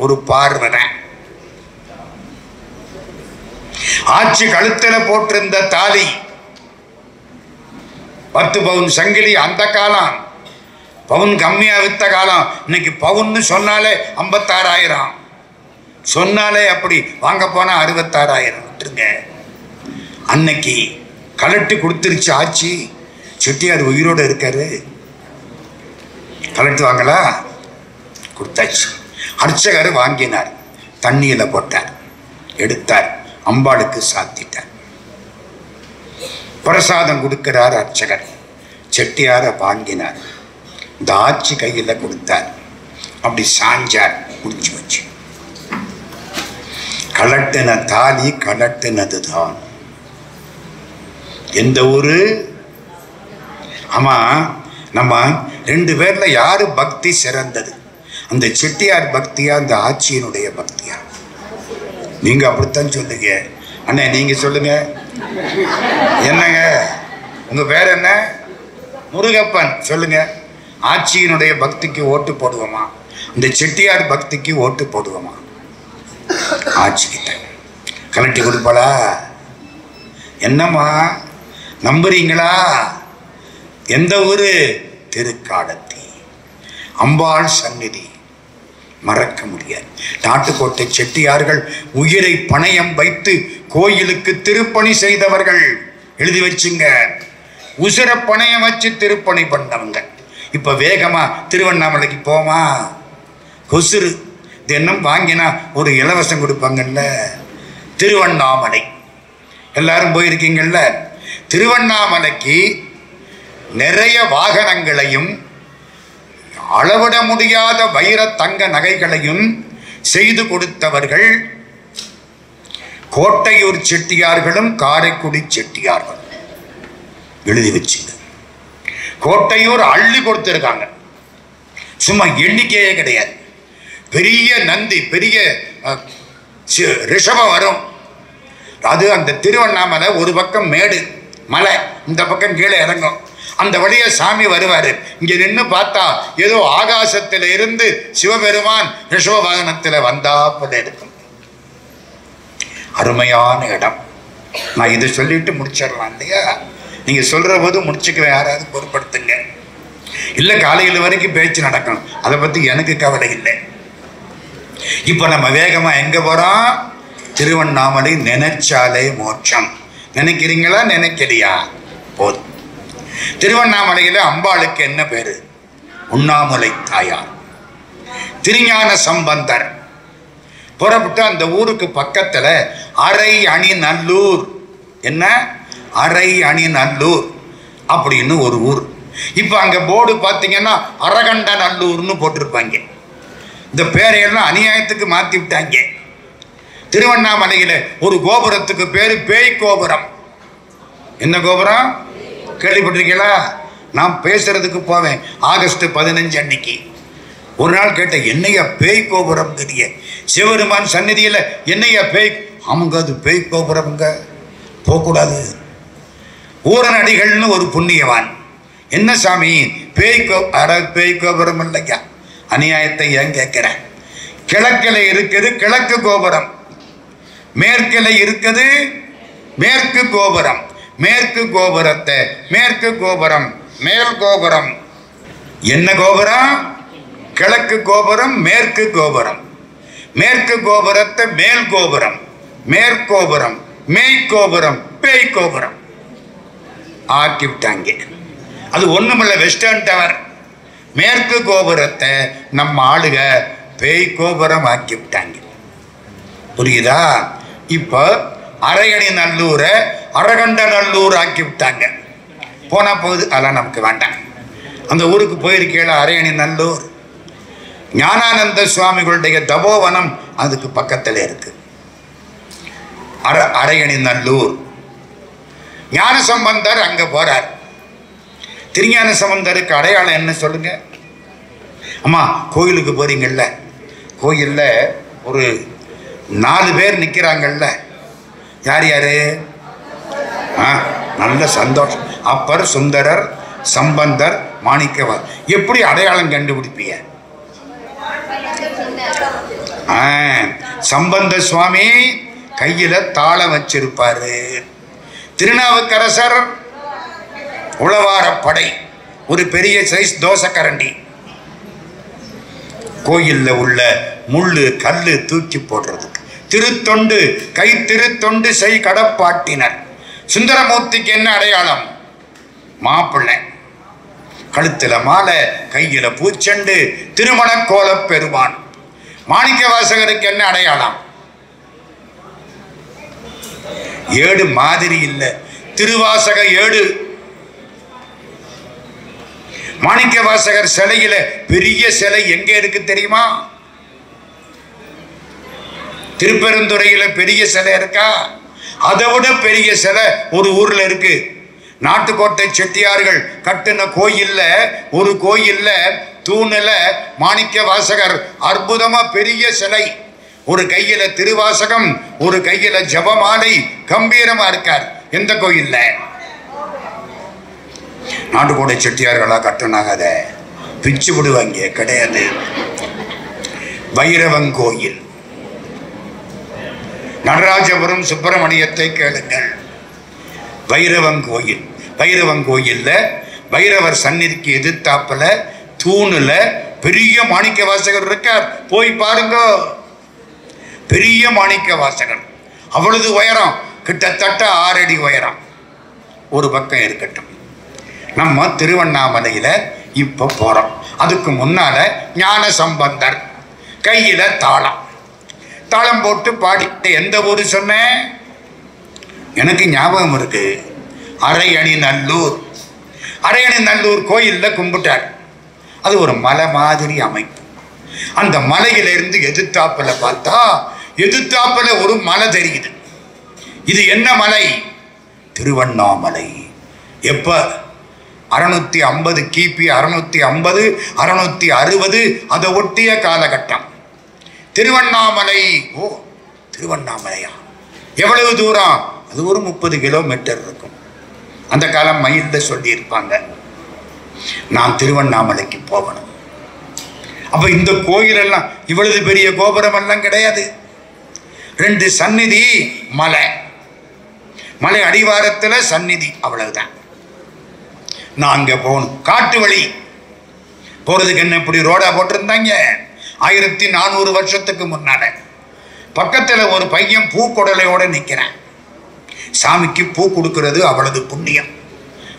ஒரு பார்வை. ஆட்சி கழுத்துல போட்டிருந்த தாலி 10 பவுன் சங்கிலி. அந்த காலம் பவுன் கம்மியா வித்த காலம். இன்னைக்கு பவுன்னு சொன்னாலே 56,000, சொன்னாலே அப்படி வாங்க போனா 66,000 விட்டுருங்க. அன்னைக்கு கலட்டி கொடுத்துருச்சு ஆட்சி. செட்டியார் உயிரோடு இருக்காரு. கலட்டு வாங்களா? கொடுத்தாச்சு. அர்ச்சகர் வாங்கினார், தண்ணியில போட்டார், எடுத்தார், அம்பாளுக்கு சாத்திட்டார். பிரசாதம் கொடுக்கிறார் அர்ச்சகர். செட்டியார வாங்கினார், இந்த ஆட்சி கையில் கொடுத்தார். அப்படி சாஞ்சார், முடிச்சு வச்சு. கலட்டின தாலி கலட்டினதுதான். எந்த ஊரு? ஆமா, நம்ம 2 பேர்ல யாரு பக்தி சிறந்தது? அந்த செட்டியார் பக்தியா, அந்த ஆட்சியினுடைய பக்தியா? நீங்க அப்படித்தான் சொல்லுங்க. அண்ணே நீங்க சொல்லுங்க. என்னங்க உங்க பேர் என்ன? முருகப்பன். சொல்லுங்க. ஆட்சியினுடைய பக்திக்கு ஓட்டு போடுவோமா, இந்த செட்டியார் பக்திக்கு ஓட்டு போடுவோமா? ஆட்சிக்கிட்ட கலட்டி கொடுப்பாளா? என்னம்மா நம்புறீங்களா? எந்த ஊரு? திருக்காடத்தி அம்பாள் சந்நிதி. மறக்க முடியாது. நாட்டுக்கோட்டை செட்டியார்கள் உயிரை பணயம் வைத்து கோயிலுக்கு திருப்பணி செய்தவர்கள். எழுதி வச்சுங்க. உசிர பணயம் வச்சு திருப்பணி பண்ணவங்க. இப்ப வேகமா திருவண்ணாமலைக்கு போமா? கொசுறு தினம் வாங்கினா ஒரு இலவசம் கொடுப்பாங்கல்ல, திருவண்ணாமலை. எல்லாரும் போயிருக்கீங்கல்ல. திருவண்ணாமலைக்கு நிறைய வாகனங்களையும் அளவிட முடியாத வைர தங்க நகைகளையும் செய்து கொடுத்தவர்கள் கோட்டையூர் செட்டியார்களும் காரைக்குடி செட்டியார்களும். எழுதி வச்சுங்க. கோட்டையூர் அள்ளி கொடுத்திருக்காங்க. சும்மா எண்ணிக்கையே கிடையாது. பெரிய நந்தி, பெரிய ரிஷபம் வரும். அது அந்த திருவண்ணாமலை ஒரு பக்கம் மேடு மலை, இந்த பக்கம் கீழே இறங்கும். அந்த வழியே சாமி வருவாரு. இங்க நின்று பார்த்தா ஏதோ ஆகாசத்தில் இருந்து சிவபெருமான் ரிஷப வாகனத்தில் வந்தா போல இருக்கும். அருமையான இடம். நான் இதை சொல்லிட்டு முடிச்சிடலாம் இல்லையா? நீங்க சொல்ற போது முடிச்சுக்கிறேன், யாராவது பொருட்படுத்துங்க. இல்லை காலையில் வரைக்கும் பேச்சு நடக்கணும், அதை பத்தி எனக்கு கவலை இல்லை. இப்ப நம்ம வேகமா எங்க போறோம்? திருவண்ணாமலை. நினைச்சாலே மோட்சம். நினைக்கிறீங்களா? நினைக்கலையா? போதும். திருவண்ணாமலையில அம்பாளுக்கு என்ன பேரு? உண்ணாமுலை தாயார். திருஞான சம்பந்தர் புறப்பட்டு அந்த ஊருக்கு பக்கத்துல அரை அணி நல்லூர். என்ன? அரை அணி நல்லூர் அப்படின்னு ஒரு ஊர். இப்ப அங்க போர்டு பாத்தீங்கன்னா அரகண்ட நல்லூர்னு போட்டிருப்பாங்க. இந்த பேரையெல்லாம் அநியாயத்துக்கு மாத்தி விட்டாங்க. திருவண்ணாமலையில ஒரு கோபுரத்துக்கு பேரு பேய் கோபுரம். என்ன கோபுரம்? கேள்விப்பட்டிருக்கீங்களா? நான் பேசுறதுக்கு போவேன் ஆகஸ்ட் 15 அன்னைக்கு. ஒரு நாள் கேட்ட, என்னையா பேய் கோபுரம் தெரிய? சிவபெருமான் சந்நிதியில என்னையா பேய்? அவங்க அது பேய் கோபுரம்ங்க, போகக்கூடாது. ஊரனடிகள்னு ஒரு புண்ணியவான், என்ன சாமி பேய் கோபுரம் இல்லையா? அநியாயத்தை ஏன் கேட்கிறேன்? கிழக்கில இருக்குது கிழக்கு கோபுரம், மேற்கில இருக்குது மேற்கு கோபுரம். மேற்கு கோபுரத்தை மேற்கு கோபுரம், மேல் கோபுரம். என்ன கோபுரம்? கிழக்கு கோபுரம், மேற்கு கோபுரம். மேற்கு கோபுரத்தை மேல் கோபுரம், மேற்கோபுரம், மெய்கோபுரம், பேய் கோபுரம் ஆக்கி விட்டாங்க. அது ஒண்ணுமில்ல, வெஸ்டர்ன் டவர். மேற்கு கோபுரத்தை நம்ம ஆளுக பேய் கோபுரம் ஆக்கி விட்டாங்க. புரியுதா? இப்போ அரையணி நல்லூரை அரகண்ட நல்லூர் ஆக்கி விட்டாங்க. போனா போகுது, அதெல்லாம் நமக்கு வேண்டாம். அந்த ஊருக்கு போயிருக்கீங்களா? அரையணி நல்லூர் ஞானானந்த சுவாமிகளுடைய தபோவனம் அதுக்கு பக்கத்தில் இருக்கு. அரையணி நல்லூர். ஞானசம்பந்தர் அங்க போறார். திருஞான சம்பந்தருக்கு அடையாளம் என்ன சொல்லுங்க? அம்மா, கோயிலுக்கு போறீங்கல்ல, கோயில்ல ஒரு 4 பேர் நிக்கிறாங்கல்ல, யார் யாரு? நல்ல சந்தோஷம். அப்பர், சுந்தரர், சம்பந்தர், மாணிக்கவார். எப்படி அடையாளம் கண்டுபிடிப்பீங்க? சம்பந்த சுவாமி கையில தாளம் வச்சிருப்பாரு. திருநாவுக்கரசர் உளவாரப்படை, ஒரு பெரிய சைஸ் தோசை கரண்டி. கோயில்ல உள்ள முள்ளு கல்லு தூக்கி போடுறதுக்கு திருத்தொண்டு, கை திருத்தொண்டு செய் கடப்பாட்டினர். சுந்தரமூர்த்திக்கு என்ன அடையாளம்? மாப்பிள்ளை, கழுத்துல மாலை, கையில பூச்செண்டு, திருமண கோல பெருமான். மாணிக்க வாசகருக்கு என்ன அடையாளம்? ஏடு மாதிரி இல்ல, திருவாசக ஏடு. மாணிக்க வாசகர் சிலையில பெரிய சிலை எங்க இருக்கு தெரியுமா? திருப்பெருந்துறையில பெரிய சிலை இருக்கா? அதை விட பெரிய சிலை ஒரு ஊர்ல இருக்கு. நாட்டுக்கோட்டை செட்டியார்கள் கட்டின கோயில்ல, ஒரு கோயில்ல தூணுல மாணிக்க வாசகர் அற்புதமா பெரிய சிலை. ஒரு கையில திருவாசகம், ஒரு கையில ஜபமாலை, கம்பீரமா இருக்கார். எந்த கோயில்ல? நாட்டுக்கோட்டை செட்டியார்களா கட்டினாங்க, அதை பிச்சு விடுவாங்க. கிடையாது. பைரவங்கோயில், நடராஜபுரம் சுப்பிரமணியத்தை கேளுங்கள். பைரவங்கோயில். பைரவங்கோயில்ல பைரவர் சந்நிதிக்கு எதிர்த்தாப்புல தூணுல பெரிய மாணிக்க வாசகர் இருக்கார். போய் பாருங்க. பெரிய மாணிக்க வாசகர், அவ்வளவு உயரம், கிட்டத்தட்ட 6 அடி உயரம். ஒரு பக்கம் இருக்கட்டும். நம்ம திருவண்ணாமலையில இப்ப போறோம். அதுக்கு முன்னால ஞான சம்பந்தர் கையில தாளம், தாளம் போட்டு பாடிட்டு எந்த ஊரு சொன்னேன்? எனக்கு ஞாபகம் இருக்கு. அரையணி நல்லூர். அரையணி நல்லூர் கோயில்ல கும்பிட்டார். அது ஒரு மலை மாதிரி அமைப்பு. அந்த மலையிலிருந்து எதிர்த்தாப்புல பார்த்தா, எதிர்த்தாப்புல ஒரு மலை தெரியுது. இது என்ன மலை? திருவண்ணாமலை. எப்ப? 650 கிபி 650 660 அதை ஒட்டிய காலகட்டம். திருவண்ணாமலை. ஓ, திருவண்ணாமலையா? எவ்வளவு தூரம்? அது ஒரு 30 கிலோமீட்டர் இருக்கும். அந்த காலம் மயில்ல சொல்லி இருப்பாங்க. நான் திருவண்ணாமலைக்கு போகணும். அப்ப இந்த கோயிலெல்லாம் இவ்வளவு பெரிய கோபுரம் எல்லாம் கிடையாது. 2 சந்நிதி, மலை, மலை அடிவாரத்துல சந்நிதி, அவ்வளவுதான். நான் அங்க போகணும். காட்டு வழி போறதுக்கு என்ன இப்படி ரோடா போட்டிருந்தாங்க? 1400 வருஷத்துக்கு முன்னால. பக்கத்துல ஒரு பையன் பூக்கொடலையோட நிற்கிறான். சாமிக்கு பூ கொடுக்கிறது அவ்வளவு புண்ணியம்.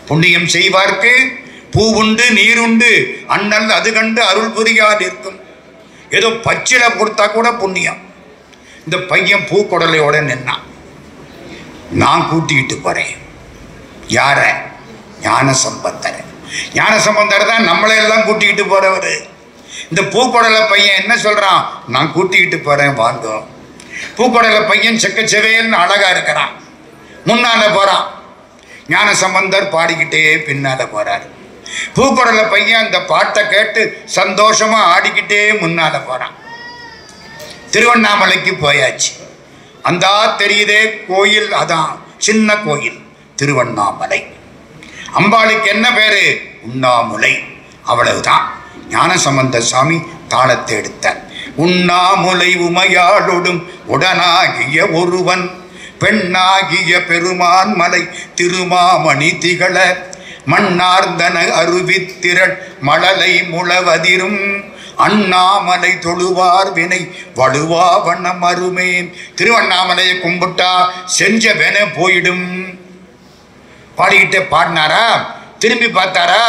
புண்ணியம் செய்வார்க்கு பூ உண்டு நீர் உண்டு, அண்ணல் அது கண்டு அருள் புரியாது இருக்கும். ஏதோ பச்சில கொடுத்தா கூட புண்ணியம். இந்த பையன் பூக்கொடலையோட நின்னான். நான் கூட்டிக்கிட்டு போறேன். யார? ஞான சம்பந்தர். ஞான சம்பந்தர் தான் நம்மளை எல்லாம் கூட்டிக்கிட்டு போறவரு. இந்த பூக்கொடலை பையன் என்ன சொல்றான்? நான் கூட்டிக்கிட்டு போறேன், வாங்க. பூக்கொடலை பையன் செக்கச்செவேல்னு அழகா இருக்கிறான். முன்னால போறான். ஞான சம்பந்தர் பாடிக்கிட்டே பின்னால போறாரு. பூக்கொடலை பையன் அந்த பாட்டை கேட்டு சந்தோஷமா ஆடிக்கிட்டே முன்னால போறான். திருவண்ணாமலைக்கு போயாச்சு. அந்த தெரியுதே கோயில், அதான் சின்ன கோயில் திருவண்ணாமலை. அம்பாளுக்கு என்ன பேரு? உண்ணாமுலை. அவ்வளவுதான். ஞானசம்பந்த சாமி தாளத்தை எடுத்தார். உண்ணாமுலை உமையாளொடும் உடனாகிய ஒருவன், பெண்ணாகிய பெருமான் மலை திருமாமணி திகழ, மண்ணார்ந்தன அருவித்திரள் மழலை முழவதிரும், அண்ணாமலை தொழுவார் வினை வலுவா வண்ணம் அருமே. திருவண்ணாமலையை கும்பிட்டா செஞ்ச வினை போயிடும். பாடிக்கிட்டே பாடினாரா? திரும்பி பார்த்தாரா?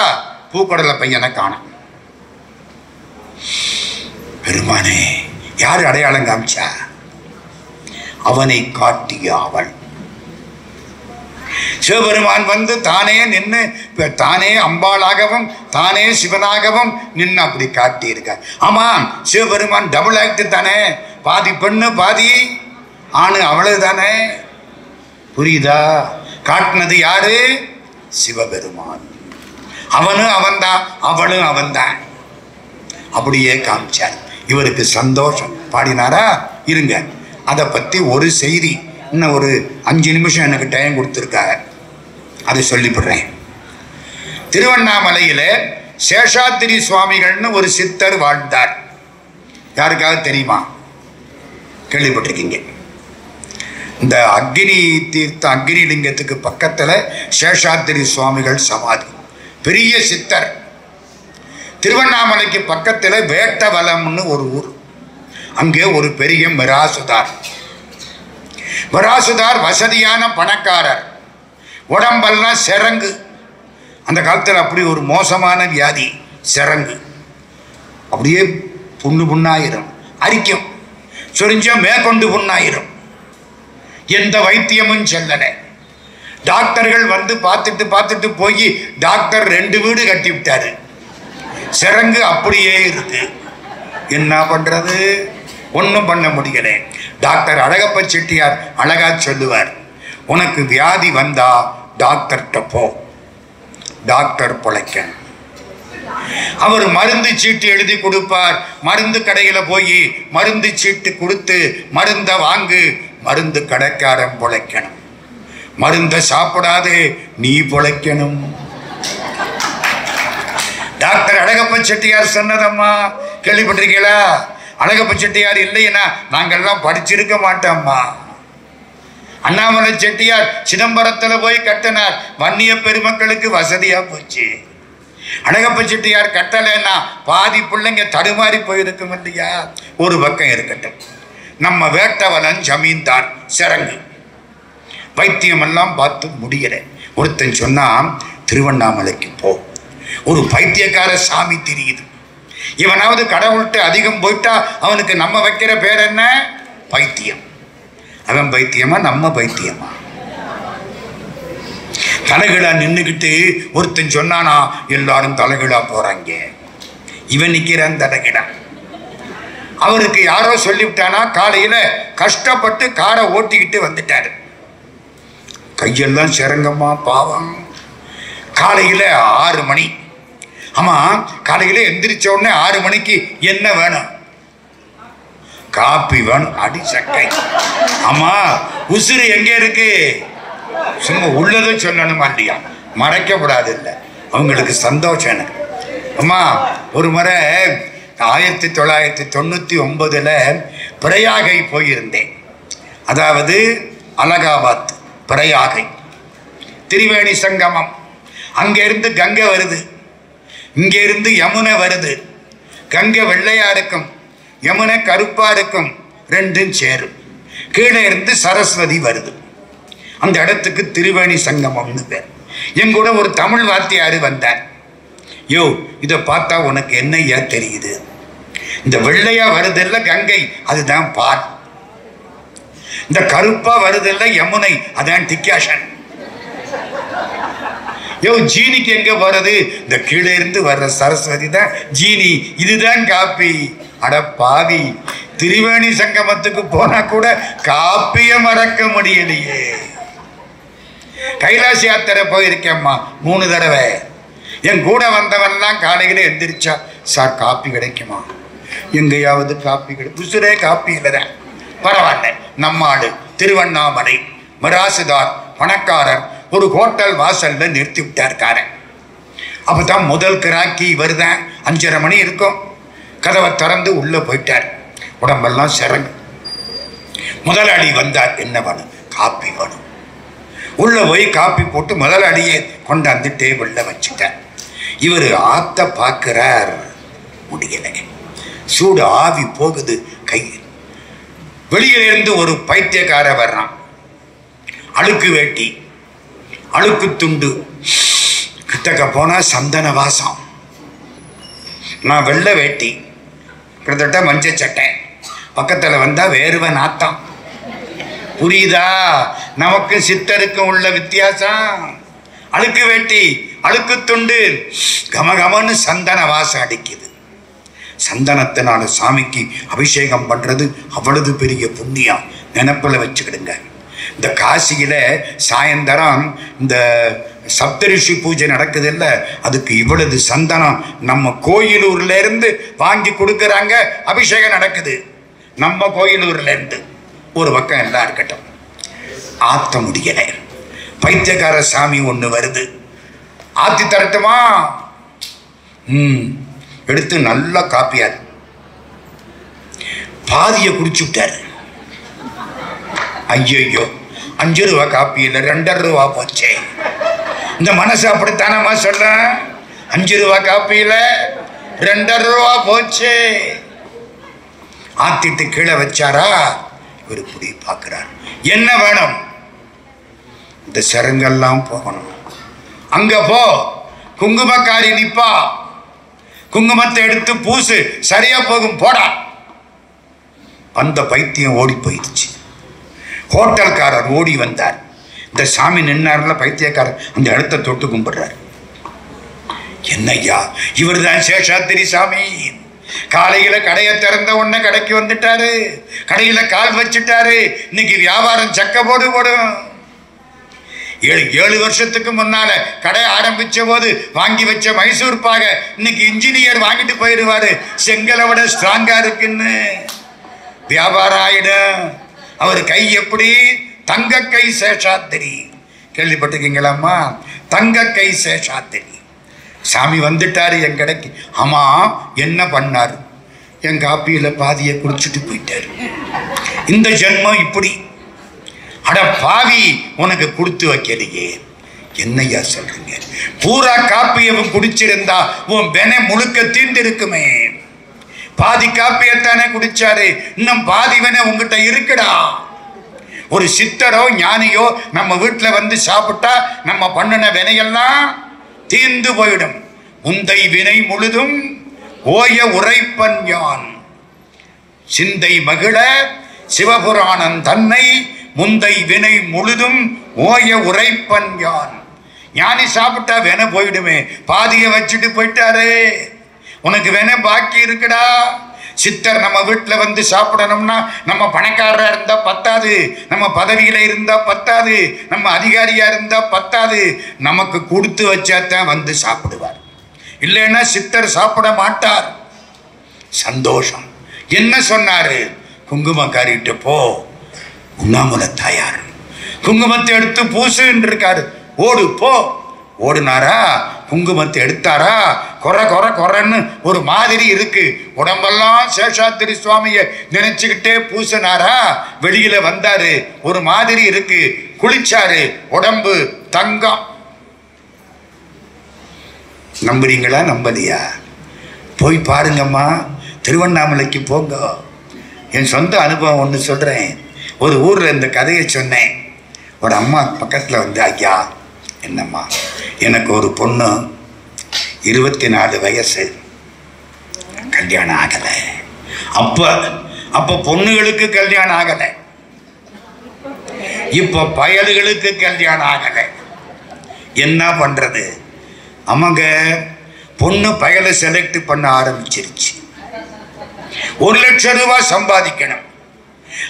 பூக்கொடலை பையனை காணோம். பெருமானே, யாரு அடையாளம் காமிச்சா? அவனை காட்டிய அவள். சிவபெருமான் வந்து தானே நின்று தானே அம்பாளாகவும் தானே சிவனாகவும் நின்று அப்படி காட்டியிருக்கார். ஆமாம், சிவபெருமான் டபுள் ஆக்ட் தானே, பாதி பெண்ணு பாதி ஆணு, அவ்வளவு தானே. புரியுதா? காட்டினது யாரு? சிவபெருமான். அவனும் அவன்தான், அவளும் அவன்தான். அப்படியே காமிச்சார். இவருக்கு சந்தோஷம். பாடினாரா? இருங்க, அதை பற்றி ஒரு செய்தி, இன்னும் ஒரு 5 நிமிஷம் எனக்கு டைம் கொடுத்துருக்காங்க, அதை சொல்லிவிடுறேன். திருவண்ணாமலையில் சேஷாத்திரி சுவாமிகள்னு ஒரு சித்தர் வாழ்ந்தார். யாருக்காவது தெரியுமா? கேள்விப்பட்டிருக்கீங்க? இந்த அக்னி தீர்த்த அக்னி லிங்கத்துக்கு பக்கத்தில் சேஷாத்திரி சுவாமிகள் சமாதி, பெரிய சித்தர். திருவண்ணாமலைக்கு பக்கத்தில் வேட்டவலம்னு ஒரு ஊர், அங்கே ஒரு பெரிய மிராசுதார். மிராசுதார் வசதியான பணக்காரர், உடம்பெல்லாம் சிரங்கு. அந்த காலத்தில் அப்படி ஒரு மோசமான வியாதி சிரங்கு, அப்படியே புண்ணு புண்ணாயிரும், அரிக்கும், சொரிஞ்ச மேற்கொண்டு புண்ணாயிரும். எந்த வைத்தியமும் செல்லலை. டாக்டர்கள் வந்து பார்த்துட்டு போய் டாக்டர் 2 வீடு கட்டி விட்டாரு. சிரங்கு அப்படியே இருக்கு. என்ன பண்றது? ஒன்றும் பண்ண முடியல. டாக்டர் அழகப்ப செட்டியார் அழகா சொல்லுவார், உனக்கு வியாதி வந்தா டாக்டர்கிட்ட போ, டாக்டர் பொழைக்க. அவர் மருந்து சீட்டு எழுதி கொடுப்பார். மருந்து கடையில போய் மருந்து சீட்டு கொடுத்து மருந்த வாங்கு, மருந்து கடைக்காரன் பொழைக்கணும். மருந்த சாப்பிடாதே நீ பொழைக்கணும். டாக்டர் அழகப்ப செட்டியார் சொன்னதம்மா, கேள்விப்பட்டிருக்கீங்களா? அழகப்ப செட்டியார் இல்லைன்னா நாங்கள்லாம் படிச்சிருக்க மாட்டோம்மா. அண்ணாமலை செட்டியார் சிதம்பரத்தில் போய் கட்டினார், வன்னிய பெருமக்களுக்கு வசதியா போச்சு. அழகப்ப செட்டியார் கட்டலைன்னா பாதி பிள்ளைங்க தடுமாறி போயிருக்கும் இல்லையா? ஒரு பக்கம் இருக்கட்டும். நம்ம வேட்டவலன் ஜமீன்தார் சிரங்கு, வைத்தியமெல்லாம் பார்த்து முடியல. ஒருத்தன் சொன்னா, திருவண்ணாமலைக்கு போ, ஒரு பைத்தியக்கார சாமி தெரியுது, இவனாவது கடவுள்கிட்ட அதிகம் போயிட்டா அவனுக்கு நம்ம வைக்கிற பேர் என்ன? பைத்தியம். அவன் பைத்தியமா நம்ம பைத்தியமா? தலைகீழா நின்றுக்கிட்டு ஒருத்தன் சொன்னானா எல்லாரும் தலைகீழா போறாங்க, இவன் நிற்கிறான் தலைகீழா. அவருக்கு யாரோ சொல்லிவிட்டானா, காலையில கஷ்டப்பட்டு காரை ஓட்டிக்கிட்டு வந்துட்டாரு. கையெல்லாம் சிரங்கம்மா, பாவம். காலையில 6 மணி. ஆமா, காலையில எந்திரிச்ச உடனே 6 மணிக்கு என்ன வேணும்? காப்பி வேணும். அடி சக்கை. ஆமா, உசுறு எங்க இருக்கு? சும்மா உள்ளதை சொல்லணுமா இல்லையா? மறைக்கப்படாது இல்லை, அவங்களுக்கு சந்தோஷம். எனக்கு அம்மா ஒரு முறை 1999 பிரயாகை போயிருந்தேன். அதாவது அலகாபாத் பிரயாகை, திரிவேணி சங்கமம். அங்கிருந்து கங்கை வருது, இங்கே இருந்து யமுனை வருது. கங்கை வெள்ளையா இருக்கும், யமுனை கருப்பா இருக்கும், ரெண்டும் சேரும். கீழே இருந்து சரஸ்வதி வருது. அந்த இடத்துக்கு திரிவேணி சங்கமம்னு பேர். என் கூட ஒரு தமிழ் வாத்தியாரு வந்தார். யோ, இதை பார்த்தா உனக்கு என்னையா தெரியுது? இந்த வெள்ளையா வருதில்ல கங்கை, அதுதான் பால். இந்த கருப்பா வருதில்ல யமுனை, அதான் டிக்காஷன். யோ, ஜீனிக்கு எங்க போறது? இந்த கீழே இருந்து வர்ற சரஸ்வதி தான் ஜீனி, இதுதான் காப்பி. அட பாவி, திரிவேணி சங்கமத்துக்கு போனா கூட காப்பிய மறக்க முடியலையே. கைலாசி யாத்திரை போயிருக்கேம்மா 3 தடவை. என் கூட வந்தவன்லாம் காலையில எந்திரிச்சா, சார் காப்பி கிடைக்குமா? எங்கேயாவது காப்பி உசுரே காப்பி இல்லைதான். பரவாயில்ல, நம்ம ஆளு திருவண்ணாமலை மிராசுதார் பணக்காரர் ஒரு ஹோட்டல் வாசல்ல நிறுத்தி விட்டார் காரை. அப்பதான் முதல் கிராக்கி வருதான். 5:30 மணி இருக்கும். கதவை திறந்து உள்ள போயிட்டார். உடம்பெல்லாம் சிறங்கு. முதலாளி வந்தார். என்ன வேணும்? காப்பி வேணும். உள்ள போய் காப்பி போட்டு முதலாளியை கொண்டாந்து டேபிள்ல வச்சுட்டார். இவர் ஆத்த பார்க்கிறார், முடியலை. சூடு ஆவி போகுது கை. வெளியிலிருந்து ஒரு பைத்தியக்கார வர்றான். அழுக்கு வேட்டி, அழுக்கு துண்டு, கிட்டக்க போனா சந்தன வாசம். நான் வெள்ளை வேட்டி, கிட்டத்தட்ட மஞ்சள் சட்டை, பக்கத்தில் வந்தா வேறுவ நாத்தம். புரியுதா? நமக்கு சித்தருக்கும் உள்ள வித்தியாசம். அழுக்கு வேட்டி, அழுக்கு துண்டு, கமகமன்னு சந்தன வாசம் அடிக்குது. சந்தனத்தினால சாமிக்கு அபிஷேகம் பண்றது அவ்வளவு பெரிய புண்ணியம். நினைப்பில் வச்சுக்கிடுங்க. இந்த காசியில சாயந்தரம் இந்த சப்தரிஷி பூஜை நடக்குது இல்ல, அதுக்கு இவ்வளவு சந்தனம் நம்ம கோயிலூர்ல இருந்து வாங்கி கொடுக்கறாங்க. அபிஷேகம் நடக்குது நம்ம கோயிலூர்ல இருந்து. ஒரு பக்கம் எல்லாம் இருக்கட்டும், ஆத்த முடியல. பைத்தியக்கார சாமி ஒண்ணு வருது, ஆத்தி தரட்டுமா? எடுத்து நல்லா காப்பியாரு, பாதிய குடிச்சு விட்டாரு. ஐயோ, 5 ரூபா காப்பி இல்லை, 2.5 ரூபா போச்சே. இந்த மனசு அப்படித்தானமா சொல்ல? 5 ரூபா காப்பி இல்லை, 2.5 ரூபா போச்சே. ஆத்திட்டு கீழே வச்சாரா? இவர் இப்படி பார்க்கிறார். என்ன வேணும்? இந்த சரங்கெல்லாம் போகணும். அங்க போ, குங்குமக்காரி நிப்பா, குங்குமத்தை எடுத்து பூசு, சரியா போகும், போடா. அந்த பைத்தியம் ஓடி போயிடுச்சு. ஹோட்டல்காரர் ஓடி வந்தார். இந்த சாமி நின்னார்ல, பைத்தியக்காரர் அந்த இடத்த தொட்டு கும்பிடுறார். என்னய்யா, இவர் தான் சேஷாத்திரி சாமி. காலையில கடையை திறந்த உடனே கடைக்கு வந்துட்டாரு, கடையில கால் வச்சுட்டாரு. இன்னைக்கு வியாபாரம் சக்க போடும். 7 வருஷத்துக்கு முன்னால கடை ஆரம்பிச்ச போது வாங்கி வச்ச மைசூர் பாக இன்னைக்கு இன்ஜினியர் வாங்கிட்டு போயிடுவாரு. செங்கலை விட ஸ்ட்ராங்கா இருக்குன்னு வியாபாரம் ஆயிடும். அவர் கை எப்படி? தங்க கை சேஷாத்திரி. கேள்விப்பட்டிருக்கீங்களாம்மா? தங்க கை சேஷாத்திரி. சாமி வந்துட்டாரு என் கடைக்கு. ஆமா, என்ன பண்ணாரு? என் காப்பியில பாதியை குடிச்சிட்டு போயிட்டாரு. இந்த ஜென்மம் இப்படி. அட பாவி, உனக்கு கொடுத்து வைக்கலையே. என்னையா சொல்றீங்க? பூரா காப்பியவும் குடிச்சிருந்தா உன் வெனை முழுக்க தீர்ந்து இருக்குமே. பாதி காப்பியத்தானே குடிச்சாரு, இன்னும் பாதி வெனை உங்ககிட்ட இருக்குடா. ஒரு சித்தரோ ஞானியோ நம்ம வீட்டுல வந்து சாப்பிட்டா நம்ம பண்ணின வினையெல்லாம் தீர்ந்து போயிடும். உந்தை வினை முழுதும் ஓய உரைப்பன் யான், சிந்தை மகிழ சிவபுராணன் தன்னை முந்தை வினை முழுதும் ஓய உரைப்பன் யான். ஞானி சாப்பிட்டா வெனை போயிடுமே, பாதியை வச்சுட்டு போயிட்டாரு. உனக்கு வேணா பாக்கி இருக்குடா. சித்தர் நம்ம வீட்டில் வந்து சாப்பிடணும்னா நம்ம பணக்காரராக இருந்தா பத்தாது, நம்ம பதவியில இருந்தா பத்தாது, நம்ம அதிகாரியா இருந்தா பத்தாது. நமக்கு கொடுத்து வச்சாதான் வந்து சாப்பிடுவார். இல்லைன்னா சித்தர் சாப்பிட மாட்டார். சந்தோஷம். என்ன சொன்னாரு? குங்குமக்காரிட்ட போ, உண்ணாமுல தாயார் குங்குமத்தை எடுத்து பூசுன்னு இருக்காரு, ஓடு போ. ஓடுனாரா? குங்குமத்தை எடுத்தாரா? கொரன்னு ஒரு மாதிரி இருக்கு. உடம்பெல்லாம் சேஷாத்திரி சுவாமிய நினைச்சுக்கிட்டே பூசினாரா? வெளியில வந்தாரு, ஒரு மாதிரி இருக்கு. குளிச்சாரு, உடம்பு தங்கம். நம்புறீங்களா? நம்பலையா? போய் பாருங்கம்மா, திருவண்ணாமலைக்கு போங்க. என் சொந்த அனுபவம் ஒன்று சொல்றேன். ஒரு ஊர்ல இந்த கதையை சொன்னேன். ஒரு அம்மா பக்கத்துல வந்து, ஐயா என்னம்மா, எனக்கு ஒரு பொண்ணு 24 வயசு, கல்யாணம் ஆகல. அப்ப பொண்ணுகளுக்கு கல்யாணம் ஆகல, இப்ப பயல்களுக்கு கல்யாணம் ஆகல. என்ன பண்றது? அவங்க பொண்ணு பயலை செலக்ட் பண்ண ஆரம்பிச்சிருச்சு. 1 லட்சம் ரூபாய் சம்பாதிக்கணும்.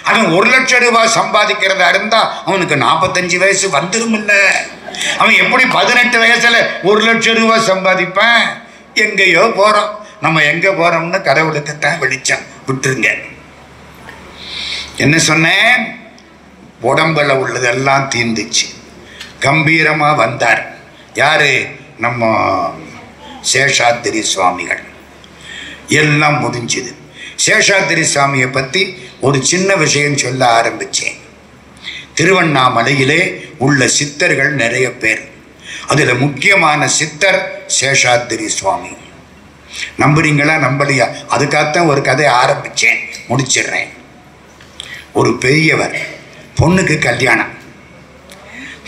அவன் 1 லட்சம் ரூபாய் சம்பாதிக்கிறதா இருந்தா அவனுக்கு 45 வயசு வந்துடும். இல்ல, அவன் எப்படி 18 வயசுல 1 லட்சம் ரூபாய் சம்பாதிப்பான்? எங்கேயோ போறோம். நம்ம எங்க போறோம்னு கடவுளுக்குத்தான் வெளிச்சம். விட்டுருங்க. என்ன சொன்னேன்? உடம்புல உள்ளதெல்லாம் தீர்ந்துச்சு. கம்பீரமா வந்தார். யாரு? நம்ம சேஷாத்திரி சுவாமிகள். எல்லாம் முடிஞ்சுது. சேஷாத்திரி சுவாமியை பத்தி ஒரு சின்ன விஷயம் சொல்ல ஆரம்பிச்சேன். திருவண்ணாமலையிலே உள்ள சித்தர்கள் நிறைய பேர். அதுல முக்கியமான சித்தர் சேஷாத்திரி சுவாமி. நம்புறீங்களா? நம்பலையா? அதுக்காகத்தான் ஒரு கதை ஆரம்பிச்சேன், முடிச்சிடுறேன். ஒரு பெரியவர், பொண்ணுக்கு கல்யாணம்.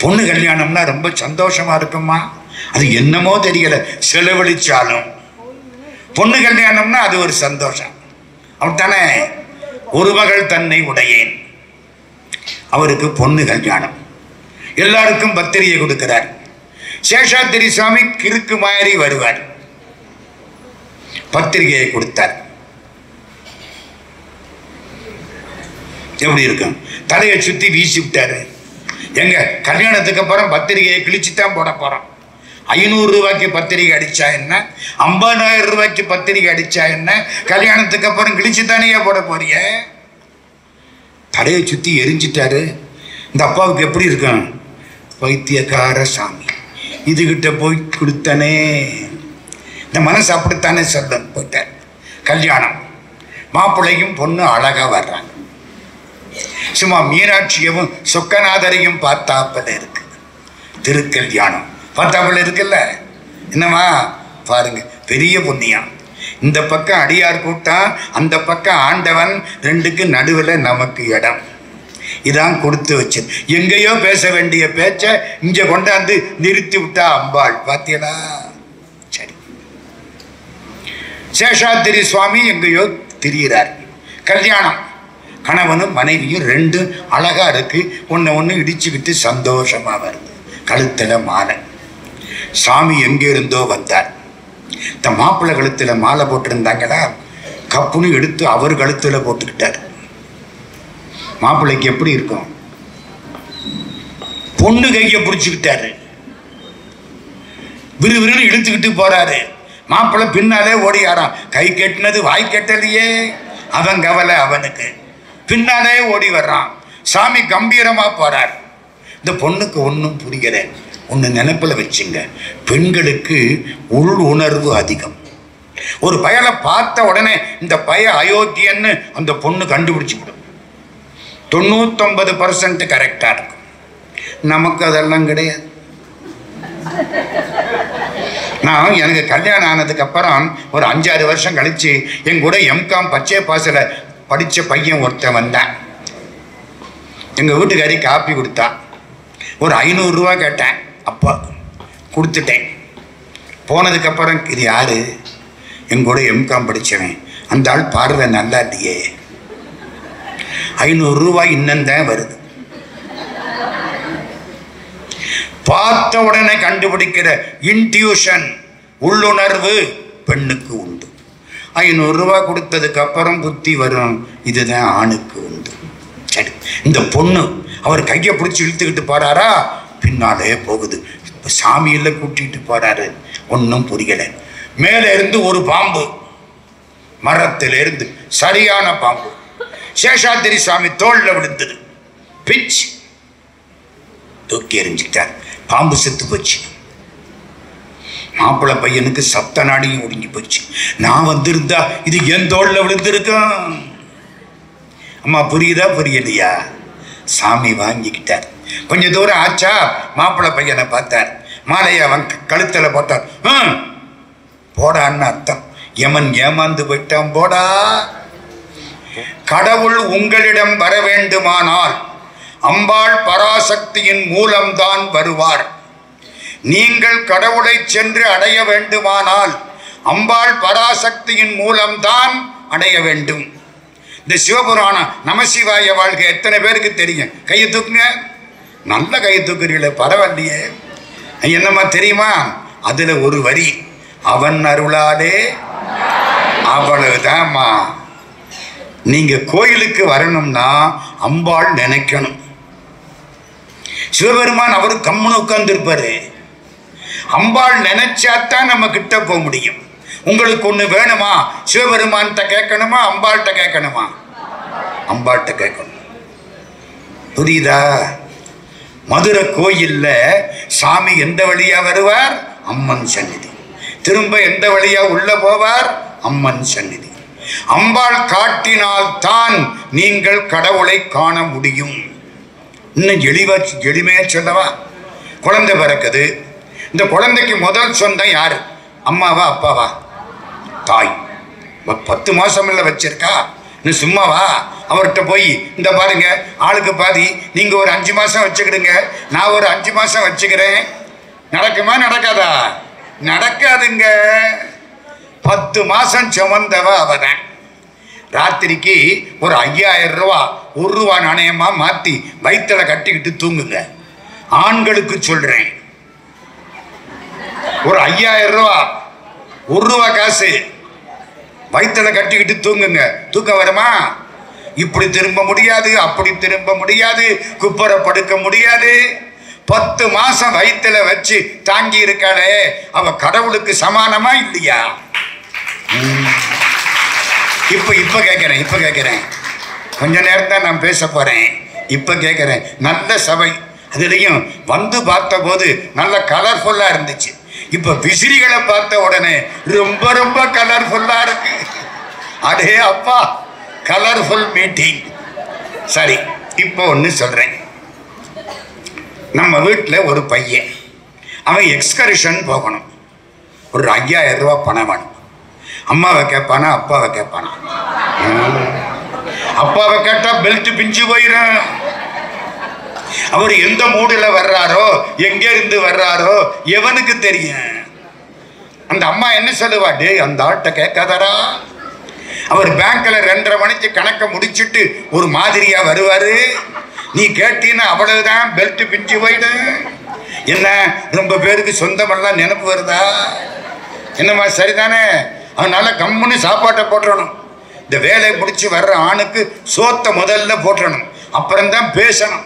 பொண்ணு கல்யாணம்னா ரொம்ப சந்தோஷமா இருக்குமா? அது என்னமோ தெரியல, செலவழிச்சாலும் பொண்ணு கல்யாணம்னா அது ஒரு சந்தோஷம். அப்படித்தானே? ஒரு மகள் தன்னை உடையேன். அவருக்கு பொண்ணு கல்யாணம். எல்லாருக்கும் பத்திரிகை கொடுக்கிறார். சேஷாத்திரி சுவாமி கிறுக்கு மாதிரி வருவார். பத்திரிகையை கொடுத்தார். எப்படி இருக்கும்? தலையை சுத்தி வீசி விட்டாரு. எங்க கல்யாணத்துக்கு அப்புறம் பத்திரிகையை கிழிச்சுத்தான் போட போறோம். 500 ரூபாய்க்கு பத்திரிகை அடிச்சா என்ன, 50,000 ரூபாய்க்கு பத்திரிகை அடிச்சா என்ன, கல்யாணத்துக்கு அப்புறம் கிழிச்சுத்தானே போட போறிய? தலையை சுத்தி எரிஞ்சிட்டாரு. இந்த அப்பாவுக்கு எப்படி இருக்கும்? பைத்தியக்கார சாமி, இதுகிட்ட போய் கொடுத்தனே, இந்த மனசு அப்படித்தானே சொல்லும். போயிட்டார். கல்யாணம். மாப்பிள்ளையும் பொண்ணு அழகா வர்றாங்க. சும்மா மீனாட்சியவும் சொக்கநாதரையும் பார்த்தாப்பல இருக்கு. திருக்கல்யாணம் பார்த்தாப்பல இருக்குல்ல. என்னமா பாருங்க, பெரிய புண்ணியம். இந்த பக்கம் அடியார் கூட்டம், அந்த பக்கம் ஆண்டவன், ரெண்டுக்கு நடுவில் நமக்கு இடம். இதான் கொடுத்து வச்சு. எங்கேயோ பேச வேண்டிய பேச்ச இங்க கொண்டாந்து நிறுத்தி விட்டா அம்பாள். பாத்தியலா? சரி. சேஷாத்திரி சுவாமி எங்கேயோ திரியிறார். கல்யாணம். கணவனும் மனைவியும் ரெண்டு அழகா இருக்கு. ஒன்னு இடிச்சுக்கிட்டு சந்தோஷமா வருது. கழுத்துல மாலை. சாமி எங்க இருந்தோ வந்தார். இந்த மாப்பிள்ளை கழுத்துல மாலை போட்டிருந்தாங்களா, கப்புன்னு எடுத்து அவர் கழுத்துல போட்டுக்கிட்டார். மாப்பிள்ளைக்கு எப்படி இருக்கும்? பொண்ணு கையை பிடிச்சுக்கிட்டாரு. விறுவிறுன்னு இழுத்துக்கிட்டு போறாரு. மாப்பிள்ளை பின்னாலே ஓடியாராம். கை கெட்டினது வாய் கெட்டலையே, அவன் கவலை அவனுக்கு. பின்னாலே ஓடி வர்றான். சாமி கம்பீரமா போறார். இந்த பொண்ணுக்கு ஒன்றும் புரியல. ஒன்று நினைப்பில் வச்சுங்க, பெண்களுக்கு உள் உணர்வு அதிகம். ஒரு பயலை பார்த்த உடனே இந்த பய அயோக்கியன்னு அந்த பொண்ணு கண்டுபிடிச்சு விடும். 99% கரெக்டா இருக்கும். நமக்கு அதெல்லாம் கிடையாது. நான் எனக்கு கல்யாணம் ஆனதுக்கு அப்புறம் ஒரு 5-6 வருஷம் கழிச்சு என் கூட எம்காம் பச்சை பாசல படிச்ச பையன் ஒருத்தன் வந்தான். எங்க வீட்டுக்காரி காப்பி கொடுத்தா. ஒரு 500 ரூபா கேட்டேன். அப்பா கொடுத்துட்டேன். போனதுக்கு அப்புறம், இது யாரு? எங்கூட எம்காம் படிச்சவன். அந்த ஆள் பார்வை நல்லா இல்லையே. 500 ரூபாய் இன்னும் வருது. பார்த்த உடனே கண்டுபிடிக்கிற இன்ட்யூஷன், உள்ளுணர்வு பெண்ணுக்கு உண்டு. 500 ரூபாய் கொடுத்ததுக்கு அப்புறம் புத்தி வரும். இதுதான் ஆணுக்கு உண்டு. சரி, இந்த பொண்ணு அவர் கையை பிடிச்சி இழுத்துக்கிட்டு போறாரா, பின்னாலே போகுது. சாமியில கூட்டிட்டு போறாரு. ஒன்னும் புரியல. மேல இருந்து ஒரு பாம்பு, மரத்தில இருந்து சரியான பாம்பு. சேஷாத்திரி சுவாமி தோல்ல விழுந்தது. பிச் தூக்கி எறிஞ்சிட்டார். பாம்பு செத்து போச்சு. மாப்பிள்ளை பையனுக்கு சப்த நாடியும் ஒடுங்கி போச்சு. நான் வந்திருந்தா இது என் தோல்ல விழுந்திருக்கும். அம்மா புரியுதா புரியலையா? சாமி வாங்கிக்கிட்டார். கொஞ்ச தூரம் ஆச்சா, மாப்பிள்ளை பையனை பார்த்தார். மாலையை அவன் கழுத்துல போட்டார். போடான்னு அர்த்தம். யமன் ஏமாந்து போயிட்டான். போடா. கடவுள் உங்களிடம் வர வேண்டுமானால் அம்பாள் பராசக்தியின் மூலம்தான் வருவார். நீங்கள் கடவுளை சென்று அடைய வேண்டுமானால் அம்பாள் பராசக்தியின் மூலம்தான் அடைய வேண்டும். இந்த சிவபுராணம் நமசிவாய வாழ்க்கை எத்தனை பேருக்கு தெரியும்? கையை தூக்குங்க. நல்ல கையை தூக்குறீங்களே, பரவாயில்லையே. என்னம்மா தெரியுமா? அதுல ஒரு வரி, அவன் அருளாலே. அவ்வளவுதான்மா. நீங்க கோயிலுக்கு வரணும்னா அம்பாள் நினைக்கணும். சிவபெருமான் அவரு கம்முன்னு உட்கார்ந்து இருப்பாரு. அம்பாள் நினைச்சாத்தான் நம்ம கிட்ட போக முடியும். உங்களுக்கு ஒண்ணு வேணுமா? சிவபெருமான்கிட்ட கேட்கணுமா, அம்பாள்கிட்ட கேட்கணுமா? அம்பாள்கிட்ட கேட்கணும். புரியுதா? மதுரை கோயில்ல சாமி எந்த வழியா வருவார்? அம்மன் சந்நிதி. திரும்ப எந்த வழியா உள்ள போவார்? அம்மன் சந்நிதி. அம்பாள் காட்டினால் தான் நீங்கள் கடவுளை காண முடியும். இன்னும் எளிமையா சொல்லவா? குழந்தை பிறக்குது. இந்த குழந்தைக்கு முதல் சொந்தம் யாரு? அம்மாவா அப்பாவா? தாய். 10 மாசம் இல்ல வச்சிருக்கா, இன்னும் சும்மாவா? அவர்கிட்ட போய் இந்த பாருங்க, ஆளுக்கு பாதி, நீங்க ஒரு 5 மாசம் வச்சுக்கிடுங்க, நான் ஒரு 5 மாசம் வச்சுக்கிறேன். நடக்குமா நடக்காதா? நடக்காதுங்க. 10 மாசம் சுமந்தவ அவதான். ராத்திரிக்கு ஒரு 5000 ரூபா 1 ரூபா நாணயமா மாத்தி வயிற்றுல கட்டிக்கிட்டு தூங்குங்க. ஆண்களுக்கு சொல்றேன், ஒரு 5000 ரூபா 1 ரூபா காசு வயிற்றுல கட்டிக்கிட்டு தூங்குங்க. தூக்கம் வருமா? இப்படி திரும்ப முடியாது, அப்படி திரும்ப முடியாது, குப்பரை படுக்க முடியாது. 10 மாசம் வயிற்றுல வச்சு தாங்கி இருக்காளே, அவ கடவுளுக்கு சமானமா இல்லையா? இப்ப கேட்கிறேன் கொஞ்ச நேரம் தான் நான் பேச போறேன். இப்ப கேட்கிறேன், நல்ல சபை, அதுலயும் வந்து பார்த்த போது நல்ல கலர்ஃபுல்லா இருந்துச்சு. இப்ப விசிறிகளை பார்த்த உடனே ரொம்ப ரொம்ப கலர்ஃபுல்லா இருக்கு. அதே அப்பா, கலர்ஃபுல் மீட்டிங். சரி, இப்போ ஒன்று சொல்றேன். நம்ம வீட்டில் ஒரு பையன், அவன் எக்ஸ்கர்ஷன் போகணும். ஒரு 5000 ரூபா பணம் வேணும். அம்மாவை கேட்பானா அப்பாவை கேட்பானா? அப்பாவை கேட்டா பெல்ட் பிஞ்சு போயிடும். அவர் எந்த மூடில் வர்றாரோ, எங்க இருந்து வர்றாரோ எவனுக்கு தெரியும்? அந்த அம்மா என்ன சொல்லுவா, டே அந்த ஆட்டை கேட்காதரா, அவர் பேங்க்ல 2:30 மணிக்கு கணக்கை முடிச்சுட்டு ஒரு மாதிரியா வருவாரு, நீ கேட்டீன்னா அவ்வளவுதான், பெல்ட் பிஞ்சு போயிடு. என்ன ரொம்ப பேருக்கு சொந்தமெல்லாம் நினைப்பு வருதா? என்னம்மா சரிதானே? அதனால கம்முன்னு சாப்பாட்டை போட்டுறணும். இந்த வேலையை முடிச்சு வர்ற ஆணுக்கு சோத்தை முதல்ல போட்டுறணும், அப்புறம்தான் பேசணும்.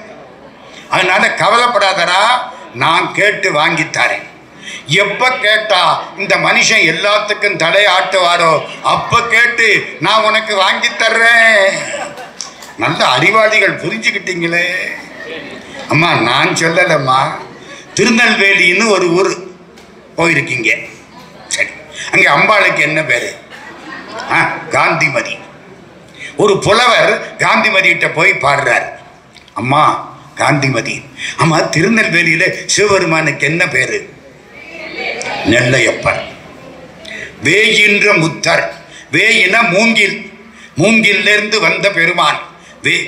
அதனால கவலைப்படாதரா, நான் கேட்டு வாங்கித்தாரேன். எப்ப கேட்டா இந்த மனுஷன் எல்லாத்துக்கும் தலையாட்டுவாரோ அப்ப கேட்டு நான் உனக்கு வாங்கி தர்றேன். நல்ல அறிவாளிகள், புரிஞ்சுக்கிட்டீங்களே. அம்மா நான் சொல்லலம்மா, திருநெல்வேலின்னு ஒரு ஊர் போயிருக்கீங்க. சரி, அங்க அம்பாளுக்கு என்ன பேரு? காந்திமதி. ஒரு புலவர் காந்திமதியிட்ட போய் பாடுறார், அம்மா காந்திமதி, அம்மா திருநெல்வேலியில சிவபெருமானுக்கு என்ன பேரு? நெல்லையப்பர். வேயின்ற முத்தர், வேயின மூங்கில், மூங்கிலிருந்து வந்த பெருமான்.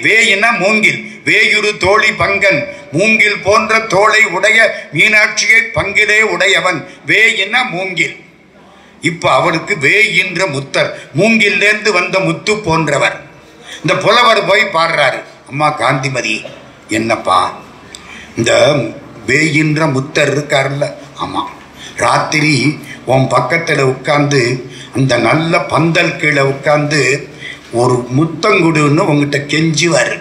வேயின மூங்கில், வேயுறு தோழி பங்கன், மூங்கில் போன்ற தோளை உடைய மீனாட்சியை பங்கிலே உடையவன், வேயின மூங்கில். இப்ப அவருக்கு வேயின்ற முத்தர், மூங்கிலிருந்து வந்த முத்து போன்றவர். இந்த புலவர் போய் பாடுறாரு, அம்மா காந்திமதி, என்னப்பா இந்த வேயின்ற முத்தர் இருக்காருல்ல, ஆமா, ராத்திரி உன் பக்கத்தில் உட்கார்ந்து அந்த நல்ல பந்தல் கீழே உட்கார்ந்து ஒரு முத்தங்குடுன்னு உங்ககிட்ட கெஞ்சுவார்.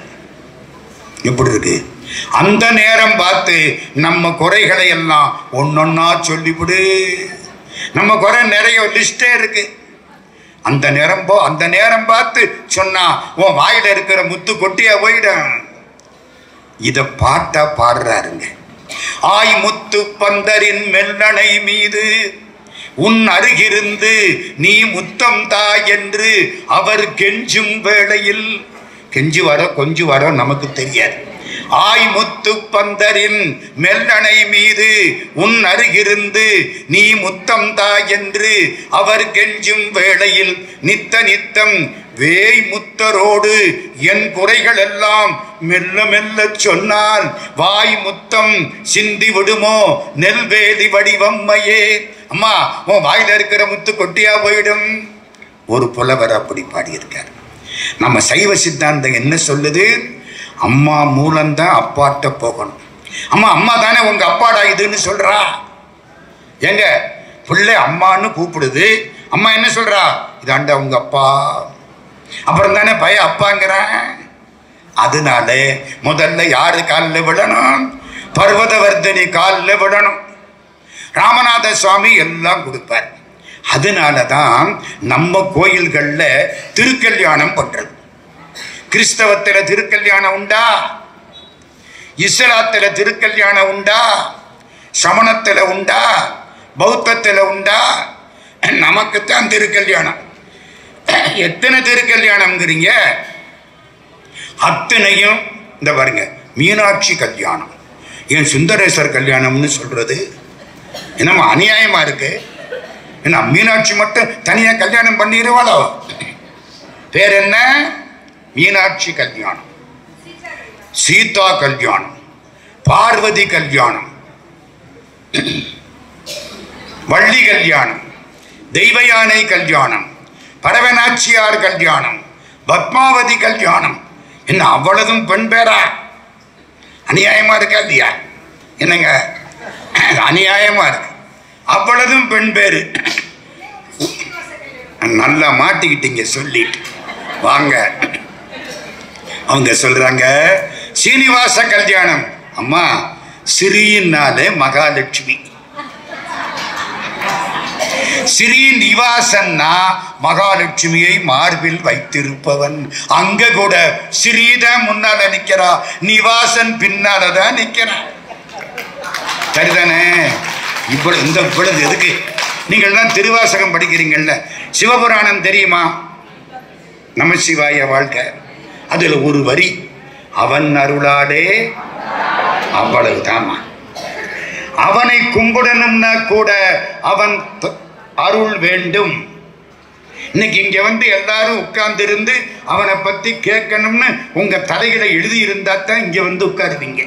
எப்படி இருக்கு? அந்த நேரம் பார்த்து நம்ம குறைகளை எல்லாம் ஒன்னொன்னா சொல்லிவிடு. நம்ம குறை நிறைய லிஸ்டே இருக்கு. அந்த நேரம் பார்த்து சொன்னா உன் வாயில இருக்கிற முத்து கொட்டியா போயிடும். இத பாட்டா பாடுறாருங்க. ஆய் முத்து பந்தரின் மெல்லணை மீது உன் அருகிருந்து நீ முத்தம் தா என்று அவர் கெஞ்சும் வேளையில், கெஞ்சுவாரோ கொஞ்சுவாரோ நமக்கு தெரியாது. ஆய் முத்து பந்தரின் மெல்லணை மீது உன் அருகிருந்து நீ முத்தம் தா என்று அவர் கெஞ்சும் வேளையில் நித்த நித்தம் வேய் முத்தரோடு என் குறைகள் எல்லாம் மெல்ல மெல்ல சொன்னால் வாய் முத்தம் சிந்தி விடுமோ நெல்வேலி வடிவம்மையே. அம்மா உன் வாயில இருக்கிற முத்து கொட்டியா போயிடும். ஒரு புலவர் அப்படி பாடியிருக்கார். நம்ம சைவ சித்தாந்தம் என்ன சொல்லுது? அம்மா மூலம்தான் அப்பாட்ட போகணும். அம்மா தானே உங்க அப்பாடா இதுன்னு சொல்றா. எங்க பிள்ளை அம்மான்னு கூப்பிடுது, அம்மா என்ன சொல்றா? இதாண்டா உங்க அப்பா. அப்புறம் தானே பய அப்பாங்கிறான். அதனால முதல்ல யாரு காலில் விடணும்? பர்வதவர்தனி காலில் விடணும். ராமநாத சுவாமி எல்லாம் கொடுப்பார். அதனாலதான் நம்ம கோயில்கள்ல திருக்கல்யாணம் பண்றது. கிறிஸ்தவத்தில் திருக்கல்யாணம் உண்டா? இஸ்லாத்தில் திருக்கல்யாணம் உண்டா? சமணத்தில் உண்டா? பௌத்தத்தில் உண்டா? நமக்குத்தான் திருக்கல்யாணம். எத்தனை திருக்கல்யாணம்ங்கிறீங்க? அத்தனையும் இந்த பாருங்க, மீனாட்சி கல்யாணம், ஏன் சுந்தரேஸ்வர் கல்யாணம்னு சொல்றது என்னமா அநியாயமா இருக்கு? ஏன்னா மீனாட்சி மட்டும் தனியா கல்யாணம் பண்ணிடுவாளோ? பேர் என்ன? மீனாட்சி கல்யாணம், சீதா கல்யாணம், பார்வதி கல்யாணம், வள்ளி கல்யாணம், தெய்வயானை கல்யாணம், பரவநாச்சியார் கல்யாணம், பத்மாவதி கல்யாணம். என்ன அவ்வளவும் பெண் பேரா? அநியாயமா இருக்கா இல்லையா? என்னங்க அநியாயமா இருக்கு. அவ்வளவும் பெண் பேரு. நல்லா மாட்டிக்கிட்டீங்க சொல்லி வாங்க. அவங்க சொல்றாங்க சீனிவாச கல்யாணம். அம்மா ஸ்ரீனாலே மகாலட்சுமி, ஸ்ரீனிவாசன்னா மகாலட்சுமியை மார்பில் வைத்திருப்பவன். அங்க கூட ஸ்ரீதான் முன்னால நிக்கிறா, நிவாசன் பின்னாலதான் நிக்கிறான். சரிதானே? இந்த பொழுது எதுக்கு நீங்கள்லாம் திருவாசகம் படிக்கிறீங்கல்ல, சிவபுராணம் தெரியுமா? நமசிவாய வாழ்க்கை. அதுல ஒரு வரி, அவன் அருளாலே அவ்வளவுதாமா. அவனை கும்பிடணும்னா கூட அவன் அருள் வேண்டும். இன்னைக்கு இங்க வந்து எல்லாரும் உட்கார்ந்து இருந்து அவனை பத்தி கேட்கணும்னு உங்க தலையில எழுதி இருந்தா தான் இங்க வந்து உட்காருவீங்க.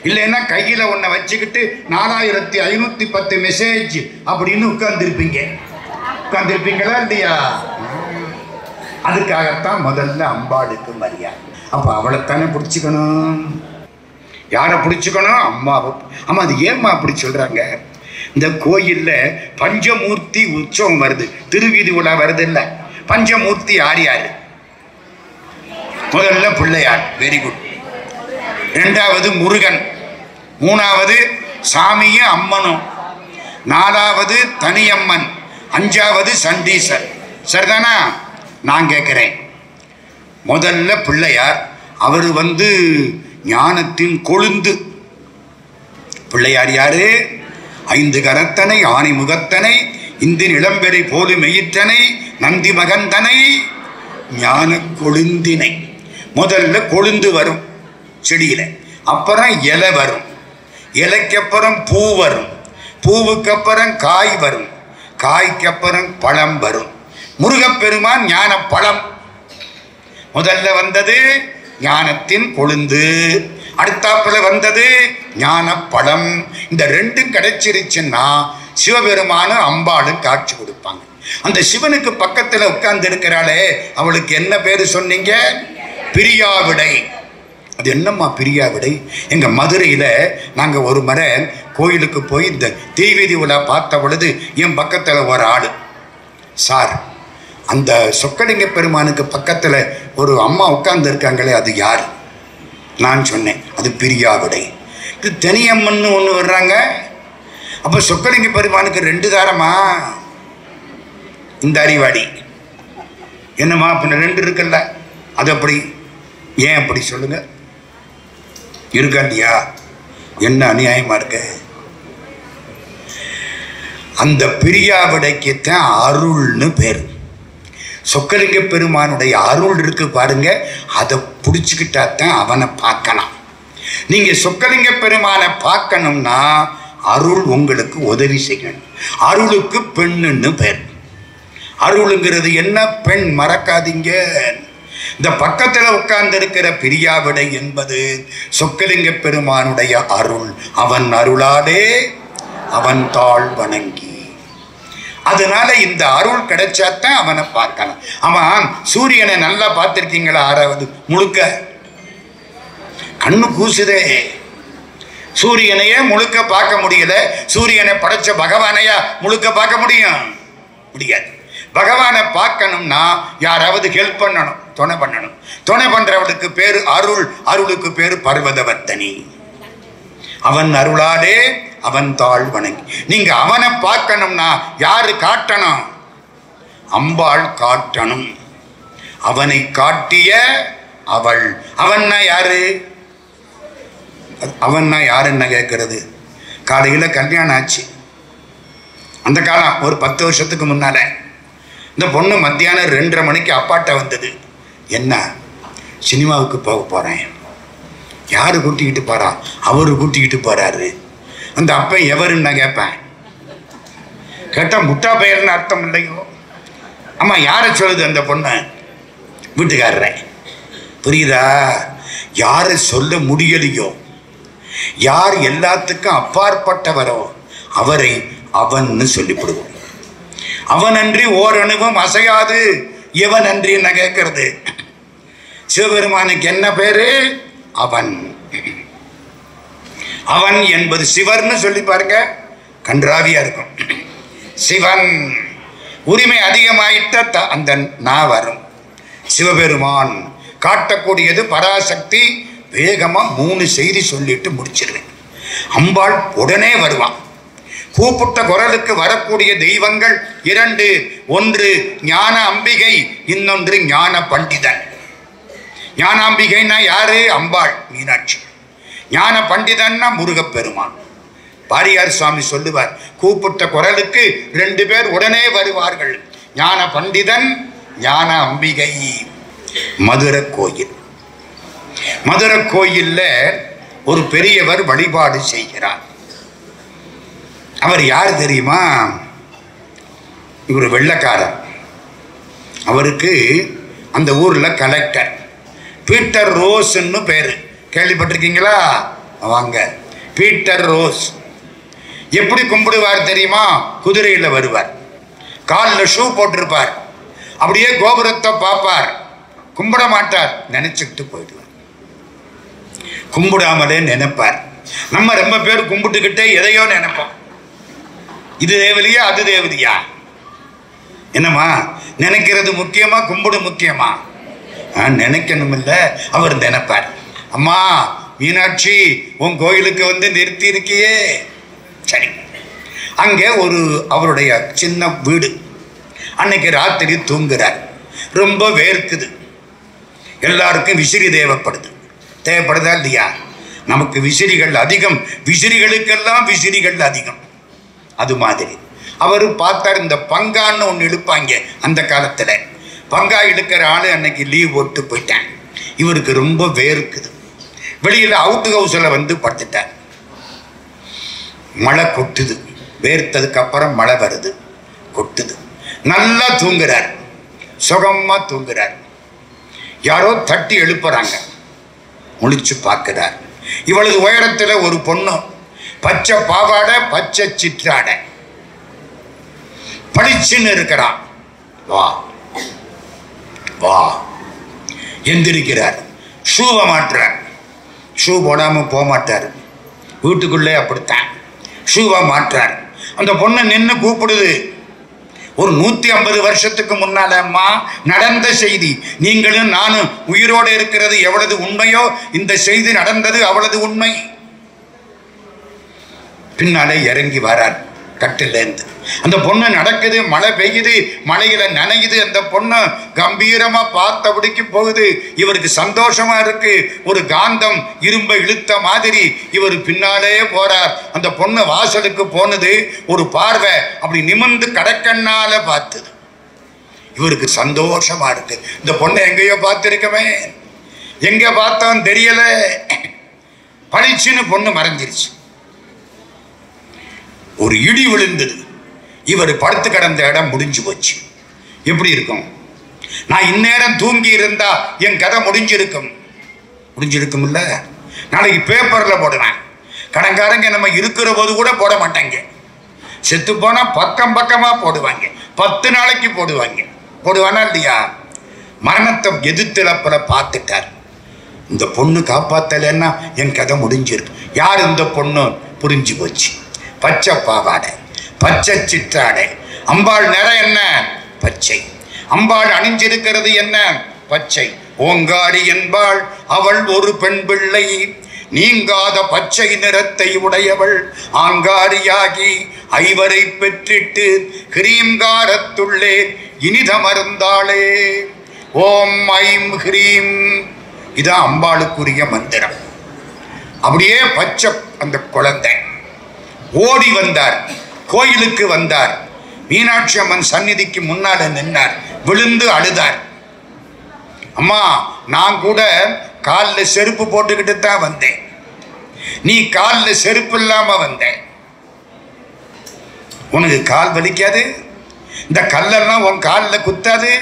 இல்லைன்னா கையில ஒன்ன வச்சுக்கிட்டு 4510 மெசேஜ் அப்படின்னு உட்கார்ந்துருப்பீங்க. உட்கார்ந்துருப்பீங்களா இல்லையா? அதுக்காகத்தான் முதல்ல அம்பாளுக்கு மரியாதை. அப்ப அவளைத்தானே பிடிச்சிக்கணும். யாரை பிடிச்சிக்கணும்? அம்மாவை. அம்மா அது ஏம்மா அப்படி சொல்றாங்க? இந்த கோயில்ல பஞ்சமூர்த்தி உற்சவம் வருது, திருவீதி உலா வருது இல்ல. பஞ்சமூர்த்தி யார் யாரு? முதல்ல பிள்ளையார், வெரி குட். ரெண்டாவது முருகன், மூணாவது சாமியும் அம்மனும், நாலாவது தனியம்மன், அஞ்சாவது சண்டீசர். சரிதானா? நான் கேட்கிறேன், முதல்ல பிள்ளையார். அவர் வந்து ஞானத்தின் கொழுந்து. பிள்ளையார் யாரு? 5 கரத்தனை, ஆணை முகத்தனை, இந்தின் இளம்பெறை போலு மெயிற்றனை, நந்தி மகந்தனை, ஞான கொழுந்தினை. முதல்ல கொழுந்து வரும் செடியில, அப்புறம் இலை வரும், இலைக்கு அப்புறம் பூ வரும், பூவுக்கு அப்புறம் காய் வரும், காய்க்கு அப்புறம் பழம் வரும். முருகப்பெருமான் ஞான பழம். முதல்ல வந்தது ஞானத்தின் கொழுந்து, அடுத்தாப்புல வந்தது ஞான பழம். இந்த ரெண்டும் கிடைச்சிருச்சுன்னா சிவபெருமானும் அம்பாளும் காட்சி கொடுப்பாங்க. அந்த சிவனுக்கு பக்கத்துல உட்கார்ந்து இருக்கிறாளே, அவளுக்கு என்ன பேரு சொன்னீங்க? பிரியாவிடை. அது என்னம்மா பிரியாவிடை? எங்க மதுரையில நாங்க ஒரு முறை கோயிலுக்கு போய் இந்த தீவீதி உலா பார்த்த பொழுது என் பக்கத்துல ஒரு ஆளு, சார் அந்த சொக்கலிங்க பெருமானுக்கு பக்கத்துல ஒரு அம்மா உட்கார்ந்து இருக்காங்களே, அது யார்? நான் சொன்னேன், அது பிரியாவிடை. இது தனியம்மன்னு ஒன்று வர்றாங்க. அப்போ சொக்கலிங்க பெருமானுக்கு 2 தாரமா? இந்த அறிவாடி என்னம்மா பின்ன 2 இருக்குல்ல, அது அப்படி ஏன் அப்படி சொல்லுங்க? இருக்கா இல்லையா? என்ன அநியாயமா இருக்கு? அந்த பிரியாவிடைக்குத்தான் அருள்னு பேர். சொக்கலிங்க பெருமானுடைய அருள் இருக்கு பாருங்க, அதை பிடிச்சுக்கிட்டாத்தான் அவனை பார்க்கலாம். நீங்க சொக்கலிங்க பெருமானை பார்க்கணும்னா அருள் உங்களுக்கு உதவி செய்யணும். அருளுக்கு பெண்ணுன்னு பேர். அருளுங்கிறது என்ன? பெண், மறக்காதீங்க. இந்த பக்கத்தில் உட்கார்ந்து இருக்கிற பிரியாவிடை என்பது சொக்கலிங்க பெருமானுடைய அருள். அவன் அருளாலே அவன் தாழ் வணங்கி. அதனால இந்த அருள் கிடைச்சாத்தான் அவனை பார்க்கலாம். அவன் சூரியனை நல்லா பார்த்திருக்கீங்களா? 6வது முழுக்க கண்ணு கூசுதே. சூரியனையே முழுக்க பார்க்க முடியல, சூரியனை படைச்ச பகவானையா முழுக்க பார்க்க முடியும்? முடியாது. பகவானை பார்க்கணும்னா யாராவது ஹெல்ப் பண்ணணும், துணை பண்ணணும். துணை பண்றவளுக்கு பேரு அருள், அருளுக்கு பேரு பர்வதவர்த்தனி. அவன் அருளாலே அவன் தாழ் வணங்கி. நீங்க அவனை பார்க்கணும்னா யாரு காட்டணும்? அம்பாள் காட்டணும். அவனை காட்டிய அவள். அவன்னா யாரு? அவன்னா யாருன்னு கேட்கறது? காலையில கல்யாணம் ஆச்சு. அந்த காலம் ஒரு 10 வருஷத்துக்கு முன்னால இந்த பொண்ணு மத்தியானம் 2:30 மணிக்கு அப்பாட்ட வந்தது. என்ன, சினிமாவுக்கு போக போறேன். யாரு கூட்டிக்கிட்டு போறா? அவரு கூட்டிக்கிட்டு போறாரு. அந்த அப்பன் எவருன்னு நான் கேட்பேன். கேட்டா முட்டா பெயர்னு அர்த்தம் இல்லையோ? ஆமா, யாரை சொல்லுது அந்த பொண்ணு? வீட்டுக்காரரை. புரியுதா? யாரை சொல்ல முடியலையோ, யார் எல்லாத்துக்கும் அப்பாற்பட்டவரோ அவரை அவன்னு சொல்லிவிடுவோம். அவனன்றி ஓரணுவும் அசையாது இவன் அன்றி என்ன கேட்கறது? சிவபெருமானுக்கு என்ன பேரு? அவன். அவன் என்பது சிவர்னு சொல்லி பாருங்க, கன்றாவியா இருக்கும். சிவன் உரிமை அதிகமாயிட்ட அந்த நான் வரும். சிவபெருமான் காட்டக்கூடியது பராசக்தி. வேகமா 3 செய்தி சொல்லிட்டு முடிச்சிருவேன். அம்பாள் உடனே வருவான். கூப்பிட்ட குரலுக்கு வரக்கூடிய தெய்வங்கள் 2. ஒன்று ஞான அம்பிகை, இன்னொன்று ஞான பண்டிதன். ஞான அம்பிகைன்னா யாரு? அம்பாள் மீனாட்சி. ஞான பண்டிதன்னா முருகப்பெருமான். பாரியார் சுவாமி சொல்லுவார், கூப்பிட்ட குரலுக்கு 2 பேர் உடனே வருவார்கள். ஞான பண்டிதன், ஞான அம்பிகை. மதுரை கோயில். மதுரை கோயில்ல ஒரு பெரியவர் வழிபாடு செய்கிறார். அவர் யார் தெரியுமா? இவர் வெள்ளைக்காரர். அவருக்கு அந்த ஊர்ல கலெக்டர் பீட்டர் ரோஸ்ன்னு பேரு. கேள்விப்பட்டிருக்கீங்களா? வாங்க. Peter rose. எப்படி கும்பிடுவார் தெரியுமா? குதிரையில வருவார், காலில் ஷூ போட்டிருப்பார், அப்படியே கோபுரத்தை பார்ப்பார், கும்பிட மாட்டார், நினைச்சுட்டு போயிடுவார். கும்பிடாமலே நினைப்பார். நம்ம ரொம்ப பேர் கும்பிட்டுக்கிட்டே எதையோ நினைப்போம். இது தேவதையா அது தேவதையா? என்னம்மா நினைக்கிறது முக்கியமா கும்பிடு முக்கியமா? நினைக்கணும் இல்ல. அவர் நினைப்பார், அம்மா மீனாட்சி உன் கோயிலுக்கு வந்து நிறுத்தி இருக்கியே. சரி. அங்கே ஒரு அவருடைய சின்ன வீடு. அன்னைக்கு ராத்திரி தூங்குறார். ரொம்ப வேர்க்குது. எல்லாருக்கும் விசிறி தேவைப்படுது. தேவைப்படுதா இல்லையா? நமக்கு விசிறிகள் அதிகம், விசிறிகளுக்கெல்லாம் விசிறிகள் அதிகம். அது மாதிரி அவர் பார்த்தார். இந்த பங்கான்னு ஒன்று இழுப்பாங்க அந்த காலத்தில். பங்கா இழுக்கிற ஆளு அன்னைக்கு லீவ் போட்டு போயிட்டேன். இவருக்கு ரொம்ப வேர்க்குது. வெளியில் அவுட் ஹவுஸில் வந்து படுத்துட்டார். மழை கொட்டுது. வேர்த்ததுக்கு அப்புறம் மழை வருது, கொட்டுது. நல்லா தூங்குறார், சுகமா தூங்குறார். யாரோ தட்டி எழுப்புறாங்க. முழிச்சு பார்க்கிறார். இவளது உயரத்தில் ஒரு பொண்ணு, பச்சை பாவாடை, பச்சை சிற்றாடை, பளிச்சுன்னு இருக்கிறான். வா வா எந்திரிக்கிறார். ஷூவை மாட்டுறார். ஷூ போடாம போக மாட்டார். வீட்டுக்குள்ளே அப்படித்தான் ஷூவை மாற்றார். அந்த பொண்ணு நின்று கூப்பிடுது. ஒரு 150 வருஷத்துக்கு முன்னால அம்மா நடந்த செய்தி. நீங்களும் நானும் உயிரோடு இருக்கிறது எவ்வளவு உண்மையோ இந்த செய்தி நடந்தது அவ்வளவு உண்மை. பின்னாலே இறங்கி வரார் கட்டிலேருந்து. அந்த பொண்ணு நடக்குது, மழை பெய்யுது, மழையில நனையுது. அந்த பொண்ணு கம்பீரமா பார்த்தபடிக்கு போகுது. இவருக்கு சந்தோஷமா இருக்கு. ஒரு காந்தம் இரும்பை இழுத்த மாதிரி இவர் பின்னாலே போறார். அந்த பொண்ணு வாசலுக்கு போனது. ஒரு பார்வை அப்படி நிமிர்ந்து கடக்கண்ணால பார்த்தது. இவருக்கு சந்தோஷமா இருக்கு. இந்த பொண்ணை எங்கேயோ பார்த்திருக்கமே, எங்க பார்த்தோம் தெரியல. பளிச்சுன்னு பொண்ணு மறைஞ்சிருச்சு. ஒரு இடி விழுந்தது. இவர் படுத்து கிடந்த இடம் முடிஞ்சு போச்சு. எப்படி இருக்கும்? நான் இந்நேரம் தூங்கி இருந்தா என் கதை முடிஞ்சிருக்கும். முடிஞ்சிருக்கும் இல்ல? நாளைக்கு பேப்பர்ல போடுவேன். கடன்காரங்க நம்ம இருக்கிற போது கூட போட மாட்டாங்க. செத்து போனா பக்கம் பக்கமா போடுவாங்க. 10 நாளைக்கு போடுவாங்க. போடுவானா இல்லையா? மரணத்தை எதிர்த்திழப்பல பார்த்துட்டார். இந்த பொண்ணு காப்பாத்தலைன்னா என் கதை முடிஞ்சிருக்கு. யார் இந்த பொண்ணு? புரிஞ்சு போச்சு. பச்சை பாவாடை, பச்சை சிற்றாடை. அம்பாள் நிறம் என்ன? பச்சை. அம்பாள் அணிஞ்சிருக்கிறது என்ன? பச்சை. ஓங்காரி என்பாள் அவள் ஒரு பெண் பிள்ளை, நீங்காத பச்சை நிறத்தை உடையவள். ஆங்காரியாகி ஐவரை பெற்றிட்டு கிரீம்காரத்துள்ளே இனிதமர்ந்தாளே. ஓம் ஐம் ஹ்ரீம். இதான் அம்பாளுக்குரிய மந்திரம். அப்படியே பச்சை அந்த குழந்தை ஓடி வந்தார். கோயிலுக்கு வந்தார். மீனாட்சி அம்மன் சந்நிதிக்கு முன்னால நின்றார். விழுந்து அழுதார். அம்மா நான் கூட காலில் செருப்பு போட்டுக்கிட்டு தான் வந்தேன். நீ காலில் செருப்பு இல்லாம வந்த. உனக்கு கால் வலிக்காது? இந்த கல்லெல்லாம் உன் காலில் குத்தாது?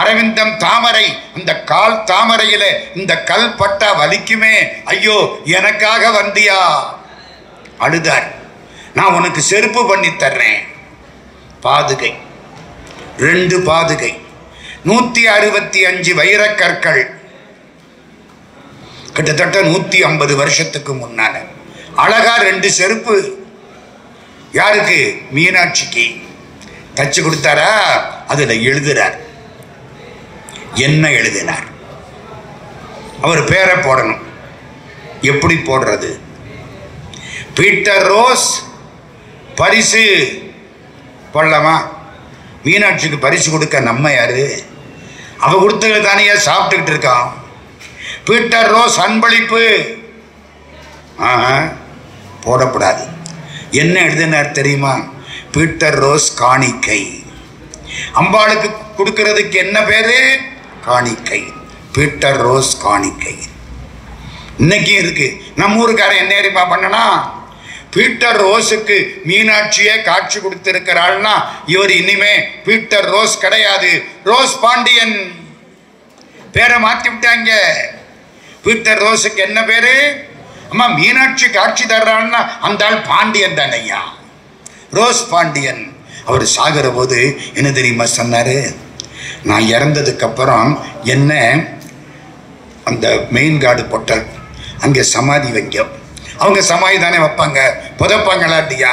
அரவிந்தம் தாமரை, அந்த கால் தாமரையில இந்த கல் பட்டா வலிக்குமே. ஐயோ எனக்காக வந்தியா? அழுதார். நான் உனக்கு செருப்பு பண்ணி தர்றேன். பாதுகை, 2 பாதுகை. 165 வைரக்கற்கள், கிட்டத்தட்ட 150 வருஷத்துக்கு முன்னால. அழகா 2 செருப்பு. யாருக்கு? மீனாட்சிக்கு. தச்சு கொடுத்தாரா? அதுல எழுதுறார். என்ன எழுதினார்? அவர் பேரை போடணும். எப்படி போடுறது? பீட்டர் ரோஸ் பரிசு போடலாமா? மீனாட்சிக்கு பரிசு கொடுக்க நம்ம யாரு? அவ கொடுத்தது தானே சாப்பிட்டுக்கிட்டு இருக்கான். பீட்டர் ரோஸ் அன்பளிப்பு போடக்கூடாது. என்ன எழுதினார் தெரியுமா? பீட்டர் ரோஸ் காணிக்கை. அம்பாளுக்கு கொடுக்கிறதுக்கு என்ன பேரு? காணிக்கை. பீட்டர் ரோஸ் காணிக்கை. இன்னைக்கு இருக்கு. நம்ம ஊருக்காரன் என்ன தெரியுமா பண்ணனா? பீட்டர் ரோஸுக்கு மீனாட்சியே காட்சி கொடுத்திருக்கிறாள்னா இவர் இனிமே பீட்டர் ரோஸ் கிடையாது, ரோஸ் பாண்டியன். பேரை மாத்தி விட்டாங்க. பீட்டர் ரோஸுக்கு என்ன பேரு? அம்மா மீனாட்சி காட்சி தர்றாள்னா அந்த ஆள் பாண்டியன் தானையா, ரோஸ் பாண்டியன். அவர் சாகிற போது என்ன தெரியுமா சொன்னாரு? நான் இறந்ததுக்கு அப்புறம் என்ன அந்த மெயின் கார்டு பொட்டல் அங்கே சமாதி வைங்க. அவங்க சமாதி தானே வைப்பாங்க, புதைப்பாங்களா இல்லையா?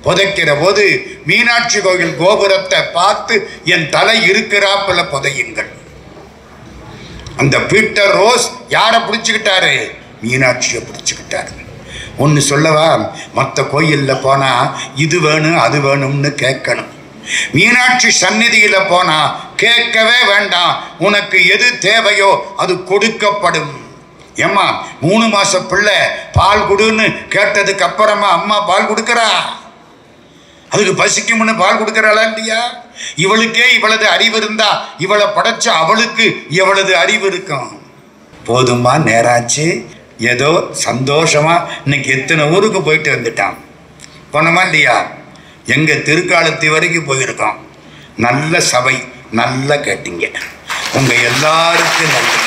புதைக்கிற போது மீனாட்சி கோயில் கோபுரத்தை பார்த்து என் தலை இருக்கிறாப்புல புதையுங்கள். அந்த பீட்டர் ரோஸ் யாரை பிடிச்சுக்கிட்டாரு? மீனாட்சியை பிடிச்சுக்கிட்டாரு. ஒன்று சொல்லவா? மற்ற கோயிலில் போனால் இது வேணும் அது வேணும்னு கேட்கணும். மீனாட்சி சந்நிதியில் போனால் கேட்கவே வேண்டாம். உனக்கு எது தேவையோ அது கொடுக்கப்படும். ஏம்மா 3 மாச பிள்ளை பால் கொடுன்னு கேட்டதுக்கு அப்புறமா அம்மா பால் கொடுக்கறா? அதுக்கு பசிக்கும்னு பால் கொடுக்கறாளா இல்லையா? இவளுக்கே இவளது அறிவு இருந்தா இவளை படைச்ச அவளுக்கு எவ்வளவு அறிவு இருக்கும்? போதுமா? நேராச்சு. ஏதோ சந்தோஷமா இன்னைக்கு எத்தனை ஊருக்கு போயிட்டு வந்துட்டான். போனோமா இல்லையா? எங்க திருக்காலத்தி வரைக்கும் போயிருக்கோம். நல்ல சபை, நல்லா கேட்டீங்க. உங்க எல்லாருக்கும் நன்றி.